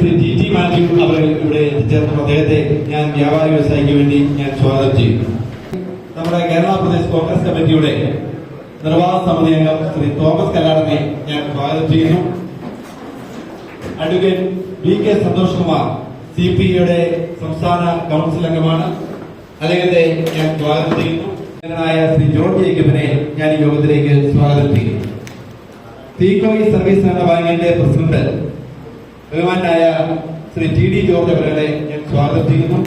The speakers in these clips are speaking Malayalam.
ശ്രീ ടി മാത്യു അവർ ഇവിടെ എത്തിച്ചേർന്ന അദ്ദേഹത്തെ ഞാൻ വ്യാപാരി വ്യവസായിക്ക് വേണ്ടി ഞാൻ സ്വാഗതം ചെയ്യുന്നു. നമ്മുടെ കേരള പ്രദേശ് കോൺഗ്രസ് കമ്മിറ്റിയുടെ നിർവാഹക സമിതി അംഗം ശ്രീ തോമസ് കല്ലാടനെ ഞാൻ സ്വാഗതം ചെയ്യുന്നു. അഡ്വക്കേറ്റ് VK സന്തോഷ് കുമാർ CPIയുടെ സംസ്ഥാന കൗൺസിൽ അംഗമാണ്. അദ്ദേഹത്തെ ഞാൻ സ്വാഗതം ചെയ്യുന്നു. ശ്രീ ജോർജ് ജേക്കബിനെ ഞാൻ ഈ യോഗത്തിലേക്ക് സ്വാഗതം ചെയ്യുന്നു. തീക്കോയി സർവീസ് സഹകരണ ബാങ്കിന്റെ പ്രസിഡന്റ് ബഹുമാനായ ശ്രീ TD ജോർജ് അവരെ ഞാൻ സ്വാഗതം ചെയ്യുന്നു.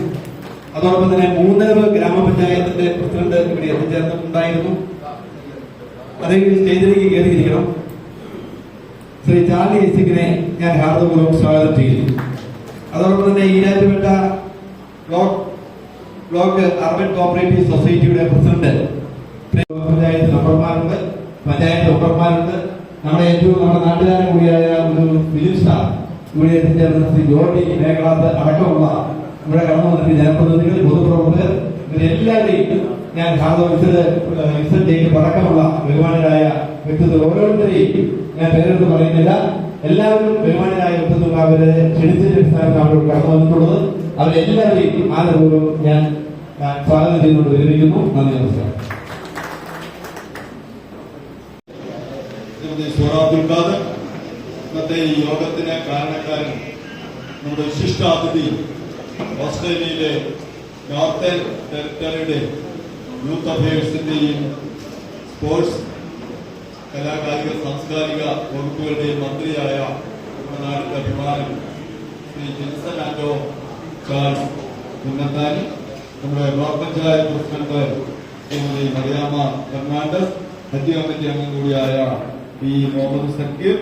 അതോടൊപ്പം തന്നെ മൂന്നേവ് ഗ്രാമപഞ്ചായത്തിന്റെ പ്രസിഡന്റ് ഇവിടെ എത്തിച്ചേർന്നിട്ടുണ്ടായിരുന്നു. അദ്ദേഹം സ്റ്റേജിലേക്ക് കയറിയിരിക്കണം. ശ്രീ ചാർലി എസിക്കിനെ ഞാൻ ഹാർദപൂർവ്വം സ്വാഗതം ചെയ്യുന്നു. അതോടൊപ്പം തന്നെ ഈരാറ്റുപേട്ട ബ്ലോക്ക് അർബൻ കോപ്പറേറ്റീവ് സൊസൈറ്റിയുടെ പ്രസിഡന്റ് പഞ്ചായത്ത് മെമ്പർമാരുണ്ട്, പഞ്ചായത്ത് മെമ്പർമാരുണ്ട്. നമ്മുടെ നാട്ടുകാരൻ കൂടിയായ ഒരു ഫിലിം സ്റ്റാർ ഇവിടെ എത്തിച്ചേർന്ന ശ്രീ ജോർജി മേഘാത്ത് അടക്കമുള്ള ഇവിടെ കടന്നു വന്നിട്ട് ജനപ്രതിനിധികൾ, പൊതുപ്രവർത്തകർ, ഇവരെല്ലാവരെയും ഞാൻ ഹാർദവലിച്ചത് അടക്കമുള്ള ബഹുമാനരായ വ്യക്തിത്വം ഓരോരുത്തരെയും ഞാൻ പേരെടുത്ത് പറയുന്നില്ല. എല്ലാവരും ബഹുമാനരായ വ്യക്തിത്വം അവരെ ക്ഷണിച്ചതിന്റെ അടിസ്ഥാനത്തിൽ അവരോട് കടന്നു വന്നിട്ടുള്ളത്. അവരെല്ലാവരെയും ആദരപൂർവ്വം ഞാൻ സ്വാഗതം ചെയ്തുകൊണ്ട് വിരമിക്കുന്നു. നന്ദി, നമസ്കാരം. ഇന്നത്തെ ഈ യോഗത്തിന് കാരണക്കാരൻ നമ്മുടെ വിശിഷ്ടാതിഥി ഓസ്ട്രേലിയയിലെ നോർത്തേൺ ടെറിട്ടറിയുടെ യൂത്ത് അഫയേഴ്സിന്റെയും സ്പോർട്സ്, കലാകായിക സാംസ്കാരിക വകുപ്പുകളുടെയും മന്ത്രിയായ നമ്മുടെ നാടിന്റെ അഭിമാനം ശ്രീ ജിൻസൺ ആന്റോ ചാൾസ് കുന്നത്താനി, നമ്മുടെ block panchayat president Shrimathi Mariyamma Fernandez, ഹജ്ജ് കമ്മിറ്റി അംഗം കൂടിയായ P Muhammad Sakeer,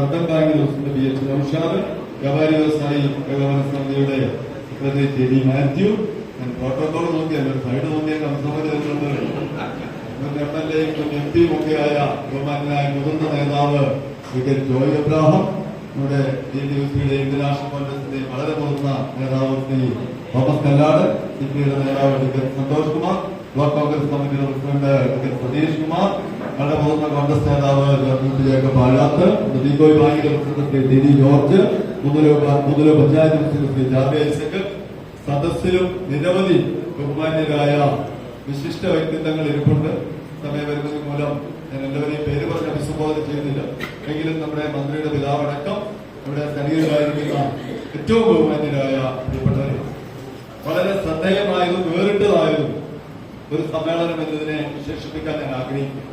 urban bank president PH Noushad, വ്യാപാരി വ്യവസായി ഏകോപന സമിതിയുടെ സെക്രട്ടറി TD മാത്യു. ഞാൻ പ്രോട്ടോകോൾ നോക്കിയല്ലോ, സൈഡ് നോക്കിയാൽ സംസാരിച്ചിട്ടുണ്ട്. MLA യും MP ഒക്കെയായ ബഹുമാനായ മുതിർന്ന നേതാവ് ജോയ് എബ്രാഹിം, നമ്മുടെ DTUCയുടെ ഇന്റർനാഷണൽ കോൺഗ്രസിന്റെ വളരെ മുതിർന്ന നേതാവ് ശ്രീ തോമസ് കല്ലാട്, CPIയുടെ നേതാവ് സന്തോഷ് കുമാർ, ബ്ലോക്ക് കോൺഗ്രസ് കമ്മിറ്റിയുടെ പ്രസിഡന്റ് സതീഷ് കുമാർ, വളരെ മുതിർന്ന കോൺഗ്രസ് നേതാവ് ജേക്കബ് പാലാത്ത്, തീക്കോയി ബാങ്കിന്റെ പ്രസിഡന്റ് ശ്രീ TD ജോർജ്, മുതലോ panchayat president Shri Charlie Isaac, സദസ്സിലും നിരവധി ബഹുമാന്യരായ വിശിഷ്ട വ്യക്തിത്വങ്ങൾ ഇരിപ്പുണ്ട്. സമയപരിമിതി മൂലം ഞാൻ എല്ലാവരെയും പേര് പറഞ്ഞ് അഭിസംബോധന ചെയ്യുന്നില്ല. എങ്കിലും നമ്മുടെ മന്ത്രിയുടെ പിതാവടക്കം ഇവിടെ സന്നിഹിതരായിരിക്കുന്ന ഏറ്റവും ബഹുമാന്യരായ പ്രിയപ്പെട്ടവരെ, വളരെ ശ്രദ്ധേയമായതും വേറിട്ടതായതും ഒരു സമ്മേളനം എന്നതിനെ വിശേഷിപ്പിക്കാൻ ഞാൻ ആഗ്രഹിക്കുന്നു.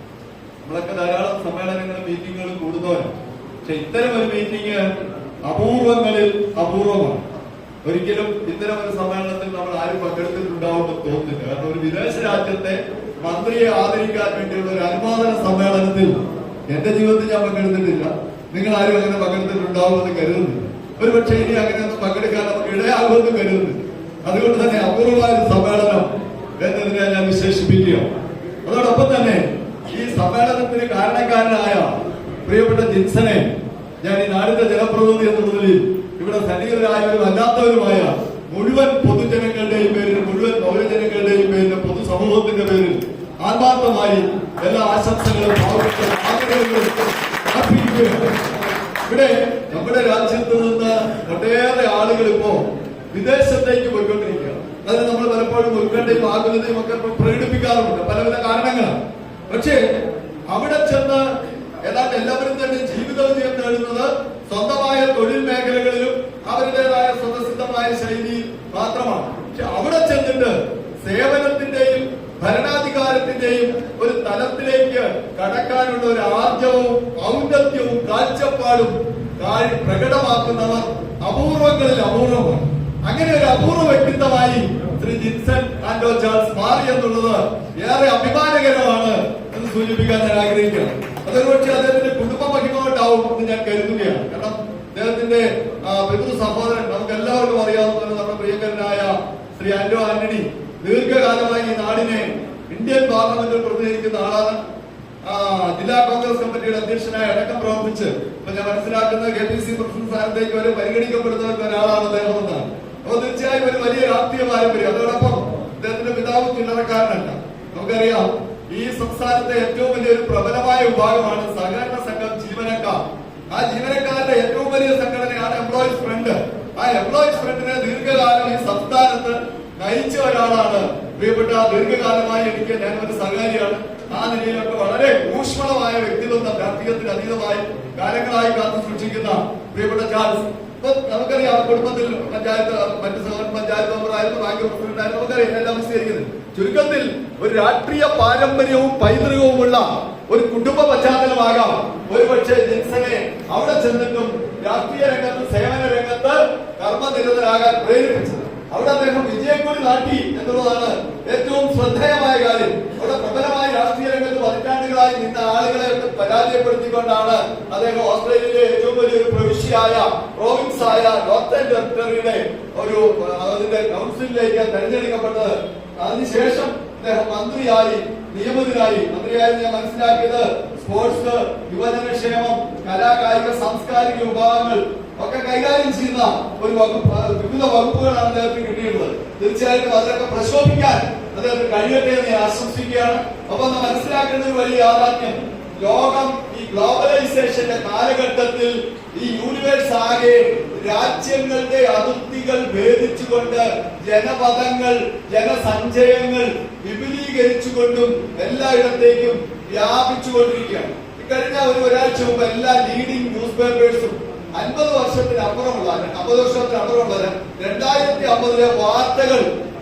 നമ്മളൊക്കെ ധാരാളം സമ്മേളനങ്ങളും മീറ്റിങ്ങുകളും കൂടുന്നവരാണ്. പക്ഷെ ഇത്തരം ഒരു മീറ്റിംഗ് അപൂർവങ്ങളിൽ അപൂർവമാണ്. ഒരിക്കലും ഇത്തരം ഒരു സമ്മേളനത്തിൽ നമ്മൾ ആരും പങ്കെടുത്തിട്ടുണ്ടാവുമെന്ന് തോന്നുന്നില്ല. കാരണം ഒരു വിദേശ രാജ്യത്തെ മന്ത്രിയെ ആദരിക്കാൻ വേണ്ടിയുള്ള ഒരു അനുമോദന സമ്മേളനത്തിൽ എന്റെ ജീവിതത്തിൽ ഞാൻ പങ്കെടുത്തിട്ടില്ല. നിങ്ങൾ ആരും അങ്ങനെ പങ്കെടുത്തിട്ടുണ്ടാവുമെന്ന് കരുതുന്നില്ല. ഒരു പക്ഷേ ഇനി അങ്ങനെയൊന്നും പങ്കെടുക്കാൻ നമുക്ക് ഇടയാകുമെന്ന് കരുതുന്നില്ല. അതുകൊണ്ട് തന്നെ അപൂർവമായ ഒരു സമ്മേളനം എന്നതിനെ ഞാൻ വിശേഷിപ്പിക്കുക. അതോടൊപ്പം തന്നെ ഈ സമ്മേളനത്തിന് കാരണക്കാരനായ പ്രിയപ്പെട്ട ജിൻസനെ ഞാൻ ഈ നാടിന്റെ ജനപ്രതിനിധി എന്നുള്ളതിൽ ഇവിടെ സന്നിഹിതരായവരും അല്ലാത്തവരുമായ മുഴുവൻ പൊതുജനങ്ങളുടെയും പേരിൽ, മുഴുവൻ പൗരജനങ്ങളുടെയും പേരിൽ, പൊതുസമൂഹത്തിന്റെ പേരിൽ ആത്മാർത്ഥമായി എല്ലാ ആശംസകളും അർപ്പിക്കുകയാണ്. ഇവിടെ നമ്മുടെ രാജ്യത്ത് നിന്ന് ഒട്ടേറെ ആളുകൾ ഇപ്പോ വിദേശത്തേക്ക് പോയിക്കൊണ്ടിരിക്കുകയാണ്. അതിന് നമ്മൾ പലപ്പോഴും ഉത്കണ്ഠയും ആകുലതയും ഒക്കെ പ്രകടിപ്പിക്കാറുണ്ട്, പലവിധ കാരണങ്ങളാണ്. പക്ഷേ അവിടെ ചെന്ന് ഏതാണ്ട് എല്ലാവരും തന്നെ ജീവിത വിജയം നേടുന്നത് സ്വന്തമായ തൊഴിൽ മേഖലകളിലും അവരുടേതായ സ്വതസിദ്ധമായ ശൈലിയിൽ മാത്രമാണ്. പക്ഷെ അവിടെ ചെന്നിട്ട് സേവനത്തിന്റെയും ഭരണാധികാരത്തിന്റെയും ഒരു തലത്തിലേക്ക് കടക്കാനുള്ള ഒരു ആർജവും ഔന്നത്യവും കാഴ്ചപ്പാടും പ്രകടമാക്കുന്നവർ അപൂർവങ്ങളിൽ അപൂർവമാണ്. അങ്ങനെ ഒരു അപൂർവ വ്യക്തിത്വമായി ശ്രീ ജിൻസൺ ആന്റോ ചാൾസ് മാറി എന്നുള്ളത് ഏറെ അഭിമാനകരമാണ് എന്ന് സൂചിപ്പിക്കാൻ ഞാൻ ആഗ്രഹിക്കുകയാണ്. അതൊരുപക്ഷെ അദ്ദേഹത്തിന്റെ കുടുംബ മഹിമ കൊണ്ടാവും എന്ന് ഞാൻ കരുതുകയാണ്. കാരണം അദ്ദേഹത്തിന്റെ പിതൃ സഹോദരൻ നമുക്ക് എല്ലാവർക്കും അറിയാവുന്ന നമ്മുടെ പ്രിയങ്കരനായ ശ്രീ ആന്റോ ആന്റണി ദീർഘകാലമായി ഈ നാടിനെ ഇന്ത്യൻ പാർലമെന്റിൽ പ്രതിനിധിക്കുന്ന ആളാണ്. ജില്ലാ കോൺഗ്രസ് കമ്മിറ്റിയുടെ അധ്യക്ഷനായി അടക്കം പ്രവർത്തിച്ച് ഇപ്പൊ ഞാൻ മനസ്സിലാക്കുന്ന KPC പ്രസിഡന്റ് സ്ഥാനത്തേക്ക് വരെ പരിഗണിക്കപ്പെടുന്ന ഒരാളാണ് അദ്ദേഹം എന്നാണ്. അപ്പൊ തീർച്ചയായും ഒരു വലിയ രാഷ്ട്രീയ പാരമ്പര്യം. അതോടൊപ്പം അദ്ദേഹത്തിന്റെ പിതാവ് ചില്ലറക്കാരനല്ല. നമുക്കറിയാം ഈ സംസ്ഥാനത്തെ ഏറ്റവും വലിയൊരു പ്രബലമായ വിഭാഗമാണ് സഹകരണ സംഘം ജീവനക്കാർ. ആ ജീവനക്കാരുടെ ഏറ്റവും വലിയ സംഘടനയാണ് എംപ്ലോയീസ് ഫ്രണ്ട്. എംപ്ലോയീസ് ഫ്രണ്ടിനെ ദീർഘകാലം ഈ സംസ്ഥാനത്ത് നയിച്ച ഒരാളാണ് പ്രിയപ്പെട്ട. ദീർഘകാലമായി ഞാൻ ഒരു സഹകാരിയാണ്. ആ നിലയിലൊക്കെ വളരെ ഊഷ്മളമായ വ്യക്തിത്വം രാഷ്ട്രീയത്തിന് അതീതമായി കാലങ്ങളായി കാത്തു സൂക്ഷിക്കുന്ന പ്രിയപ്പെട്ട ചാൾസ്. ഇപ്പൊ നമുക്കറിയാം, കുടുംബത്തിൽ പഞ്ചായത്ത് മറ്റു പഞ്ചായത്ത് മെമ്പറായിരുന്നു, ബാങ്ക് പ്രസിഡന്റായിരുന്നു, നമുക്കറിയാം എല്ലാം വിശദീകരിക്കുന്നത്. ചുരുക്കത്തിൽ ഒരു രാഷ്ട്രീയ പാരമ്പര്യവും പൈതൃകവുമുള്ള ഒരു കുടുംബ പശ്ചാത്തലമാകാം ഒരുപക്ഷെ ജിൻസനെ അവിടെ ചെന്നിട്ടും രാഷ്ട്രീയ രംഗത്ത് സേവന രംഗത്ത് കർമ്മനിരതരാകാൻ പ്രേരിപ്പിച്ചത്. അവിടെ അദ്ദേഹം വിജയക്കൊടി നാട്ടി എന്നുള്ളതാണ് ഏറ്റവും ശ്രദ്ധേയമായ കാര്യം. അവിടെ പ്രബലമായ രാഷ്ട്രീയ രംഗത്ത് പതിറ്റാണ്ടുകളായി നിന്ന ആളുകളെ പരാജയപ്പെടുത്തിക്കൊണ്ടാണ് അദ്ദേഹം ഓസ്ട്രേലിയയിലെ ഏറ്റവും വലിയൊരു പ്രവിശ്യയായ പ്രോവിൻസായ നോർത്തേൺ ടെറിട്ടറിയുടെ അതിന്റെ കൗൺസിലിലേക്ക് തെരഞ്ഞെടുക്കപ്പെട്ടത്. അതിനുശേഷം അദ്ദേഹം മന്ത്രിയായി ഞാൻ മനസ്സിലാക്കിയത് സ്പോർട്സ്, യുവജനക്ഷേമം, കലാകായിക സാംസ്കാരിക വിഭാഗങ്ങൾ ഒക്കെ കൈകാര്യം ചെയ്യുന്ന ഒരു വകുപ്പ്, വിവിധ വകുപ്പുകളാണ് അദ്ദേഹത്തിന് കിട്ടിയിട്ടുള്ളത്. തീർച്ചയായിട്ടും അതിലൊക്കെ പ്രശോഭിക്കാൻ അദ്ദേഹത്തിന് കഴിയട്ടെ എന്ന് ഞാൻ ആശംസിക്കുകയാണ്. അപ്പൊ നമ്മൾ മനസ്സിലാക്കുന്ന ഒരു വലിയ യാഥാർത്ഥ്യം, ലോകം ഈ ഗ്ലോബലൈസേഷന്റെ കാലഘട്ടത്തിൽ ഈ യൂണിവേഴ്സ് ആകെ രാജ്യങ്ങളുടെ അതിർത്തികൾ ഭേദിച്ചുകൊണ്ട് ജനപദങ്ങൾ, ജനസഞ്ചയങ്ങൾ വിപുലീകരിച്ചുകൊണ്ടും എല്ലായിടത്തേക്കും വ്യാപിച്ചുകൊണ്ടിരിക്കുകയാണ്. ഇക്കഴിഞ്ഞ ഒരാഴ്ച മുമ്പ് എല്ലാ ലീഡിംഗ് ന്യൂസ് പേപ്പേഴ്സും 50 വർഷത്തിനപ്പുറമുള്ള 2050 വാർത്തകൾ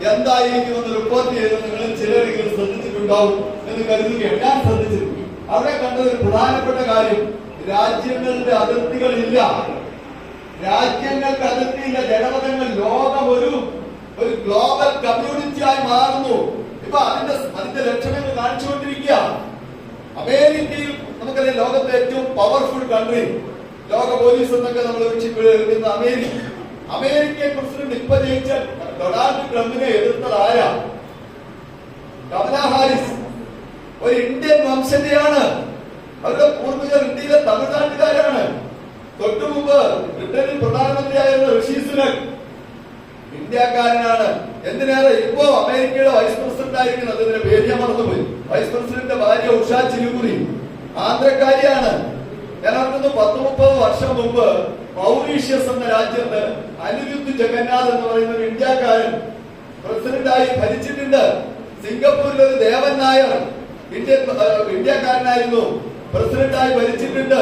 എന്തായിരിക്കുമെന്ന് റിപ്പോർട്ട് ചെയ്ത് നിങ്ങൾ ചിലരെങ്കിലും ശ്രദ്ധിച്ചിട്ടുണ്ടാവും എന്ന് കരുതുകയാണ്. ഞാൻ ശ്രദ്ധിച്ചിട്ടുണ്ട്. അവിടെ കണ്ടത് ഒരു പ്രധാനപ്പെട്ട കാര്യം, രാജ്യങ്ങളുടെ അതിർത്തികളില്ല. രാജ്യങ്ങൾക്ക് അതിർത്തിയില്ല. ജനപദങ്ങൾ, ലോകം ഒരു ഗ്ലോബൽ കമ്മ്യൂണിറ്റിയായി മാറുന്നു. ഇപ്പൊ അതിന്റെ ലക്ഷണങ്ങൾ കാണിച്ചുകൊണ്ടിരിക്കുക. അമേരിക്കയിൽ നമുക്കറിയാം, ലോകത്തെ ഏറ്റവും പവർഫുൾ കൺട്രി, ലോക പോലീസ് എന്നൊക്കെ നമ്മൾ വിളിക്കുന്ന അമേരിക്കൻ പ്രസിഡന്റ് ഇപ്പൊ ജയിച്ച ഡൊണാൾഡ് ട്രംപിനെ എതിർത്തത് ആരാ? കമലാ ഹാരിസ്, ഒരു ഇന്ത്യൻ വംശജയാണ്. അവരുടെ പൂർവികർ ഇന്ത്യയിലെ തമിഴ്നാട്ടുകാരാണ്. തൊട്ടുമുമ്പ് ബ്രിട്ടനിൽ പ്രധാനമന്ത്രിയായിരുന്ന ഋഷി സുനക് ഇന്ത്യക്കാരനാണ്. എന്തിനേറെ ഇപ്പോ അമേരിക്കയുടെ വൈസ് പ്രസിഡന്റ് ആയിരിക്കുന്നത്, അതിന്റെ പേര് ഞാൻ മറന്നുപോയി, വൈസ് പ്രസിഡന്റിന്റെ ഭാര്യ ഉഷ ചിലുകുറി ആന്ധ്രക്കാരിയാണ്. ഞാൻ ഓർക്കുന്നു 10-30 വർഷം മുമ്പ് മൗറീഷ്യസ് എന്ന രാജ്യത്ത് അനിരുദ്ധ് ജഗന്നാഥ് എന്ന് പറയുന്ന ഒരു ഇന്ത്യക്കാരൻ പ്രസിഡന്റായി ഭരിച്ചിട്ടുണ്ട്. സിംഗപ്പൂരിൽ ഒരു ദേവൻ നായർ ഇന്ത്യക്കാരനായിരുന്നു, പ്രസിഡന്റായി ഭരിച്ചിട്ടുണ്ട്.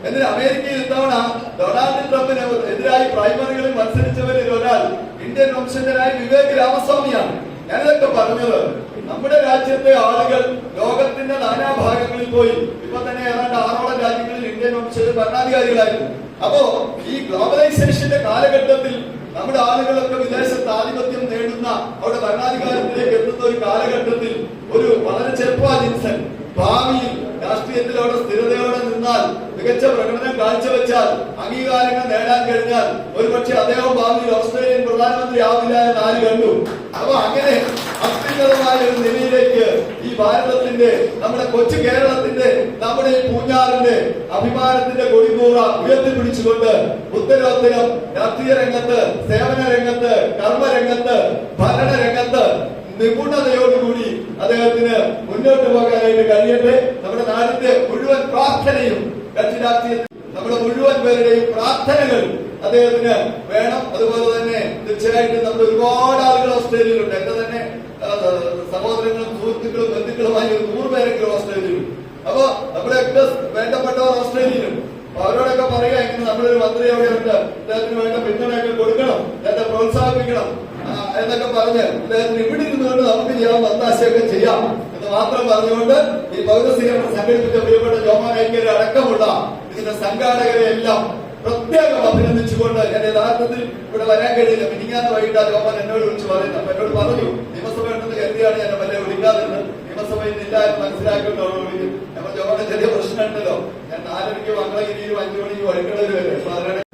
എന്നിട്ട് അമേരിക്കയിൽ ഇത്തവണ ഡൊണാൾഡ് ട്രംപിന് എതിരായി പ്രൈമറികളിൽ മത്സരിച്ചവരിൽ ഒരാൾ ഇന്ത്യൻ വംശജനായ വിവേക് രാമസ്വാമിയാണ്. ഞാനിതൊക്കെ പറഞ്ഞത്, നമ്മുടെ രാജ്യത്തെ ആളുകൾ ലോകത്തിന്റെ നാനാഭാഗങ്ങളിൽ പോയി ഇപ്പൊ തന്നെ ഏതാണ്ട് 6ഓളം രാജ്യങ്ങളിൽ ഇന്ത്യൻ വംശജ ഭരണാധികാരികളായിരുന്നു. അപ്പോ ഈ ഗ്ലോബലൈസേഷന്റെ കാലഘട്ടത്തിൽ നമ്മുടെ ആളുകളൊക്കെ വിദേശത്ത് ആധിപത്യം നേടുന്ന, അവിടെ ഭരണാധികാരത്തിലേക്ക് എത്തുന്ന ഒരു കാലഘട്ടത്തിൽ ഒരു വളരെ ചെറുപ്പ ജിൻസൺ ഭാവിയിൽ രാഷ്ട്രീയത്തിൽ അവിടെ സ്ഥിരതയോടെ നിന്നാൽ, മികച്ച പ്രകടനം കാഴ്ചവെച്ചാൽ, അംഗീകാരങ്ങൾ നേടാൻ കഴിഞ്ഞാൽ ഒരുപക്ഷെ അദ്ദേഹം ഭാവിയിൽ ഓസ്ട്രേലിയൻ പ്രധാനമന്ത്രി ആവില്ല എന്ന് ആര് കണ്ടു? അപ്പൊ അങ്ങനെ അത്യുന്നതമായ ഒരു നിലയിലേക്ക് ഈ ഭാരതത്തിന്റെ, നമ്മുടെ കൊച്ചു കേരളത്തിന്റെ, നമ്മുടെ ഈ പൂഞ്ഞാറിന്റെ അഭിമാനത്തിന്റെ കൊടികൂറ ഉയർത്തിപ്പിടിച്ചുകൊണ്ട് ഉത്തരോത്തരം രാഷ്ട്രീയ രംഗത്ത്, സേവന രംഗത്ത്, കർമ്മരംഗത്ത്, ഭരണരംഗത്ത് നിപുണതയോടുകൂടി അദ്ദേഹത്തിന് മുന്നോട്ട് പോകാനായിട്ട് കഴിയട്ടെ. നമ്മുടെ നാടിന്റെ മുഴുവൻ പ്രാർത്ഥനയും, കക്ഷി രാഷ്ട്രീയത്തിൽ നമ്മുടെ മുഴുവൻ പേരുടെയും പ്രാർത്ഥനകൾ അദ്ദേഹത്തിന് വേണം. അതുപോലെ തന്നെ തീർച്ചയായിട്ടും നമ്മുടെ ഒരുപാട് ആളുകൾ ഓസ്ട്രേലിയയിലുണ്ട്. എന്റെ തന്നെ സഹോദരങ്ങളും സുഹൃത്തുക്കളും ബന്ധുക്കളുമായി 100 പേരെങ്കിലും ഓസ്ട്രേലിയയിലുണ്ട്. അപ്പൊ നമ്മുടെയൊക്കെ വേണ്ടപ്പെട്ടവർ ഓസ്ട്രേലിയയിലുണ്ട്. അവരോടൊക്കെ പറയുക, ഇങ്ങനെ നമ്മളൊരു മന്ത്രി അവിടെയുണ്ട്, അദ്ദേഹത്തിന് വേണ്ട പിന്തുണയൊക്കെ കൊടുക്കണം, അദ്ദേഹത്തെ പ്രോത്സാഹിപ്പിക്കണം എന്നൊക്കെ പറഞ്ഞ് അദ്ദേഹത്തിന് ഇവിടെ ഇരുന്നുകൊണ്ട് നമുക്ക് ചെയ്യാൻ ഒത്താശയൊക്കെ ചെയ്യാം എന്ന് മാത്രം പറഞ്ഞുകൊണ്ട് ഈ പൗരസ്വീകരണം സംഘടിപ്പിച്ച പ്രിയപ്പെട്ട ജോമോൻ ഐക്യരെ അടക്കമുള്ള ഇതിന്റെ സംഘാടകരെ എല്ലാം പ്രത്യേകം അഭിനന്ദിച്ചുകൊണ്ട്, ഞാൻ യഥാർത്ഥത്തിൽ ഇവിടെ വരാൻ കഴിയില്ല. മിനിങ്ങാന്ന് വൈകിട്ട് ജോമോൻ എന്നോട് വിളിച്ച് പറയുന്നത്. അപ്പൊ എന്നോട് പറഞ്ഞു, നിയമസഭ ഉണ്ടെന്ന് കരുതിയാണ് ഞാൻ വല്ല വിളിക്കാതിരുന്നത്, നിയമസഭയിൽ ഇല്ല എന്ന് മനസ്സിലാക്കിയിട്ടുള്ളൂ വിളിക്കും. നമ്മൾ ജോമോന്റെ ചെറിയ പ്രശ്നമുണ്ടല്ലോ, ഞാൻ 4 മണിക്ക് മംഗളഗിരിയിലും 5 മണിക്ക് വഴിക്കടയിൽ വരെ. അപ്പൊ അതിനാണ്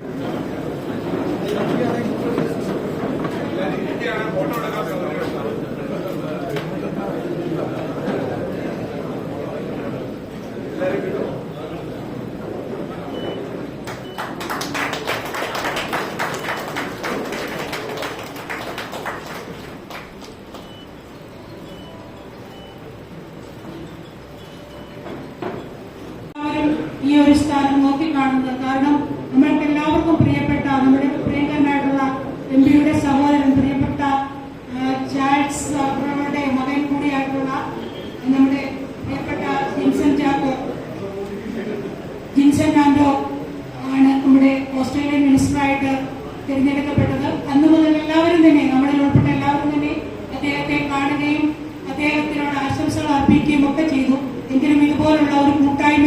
ഈ ഒരു സ്ഥാനം നോക്കിക്കാണുന്നത്. കാരണം നമ്മൾക്ക് എല്ലാവർക്കും പ്രിയപ്പെട്ട, നമ്മുടെ പ്രിയങ്കരനായിട്ടുള്ള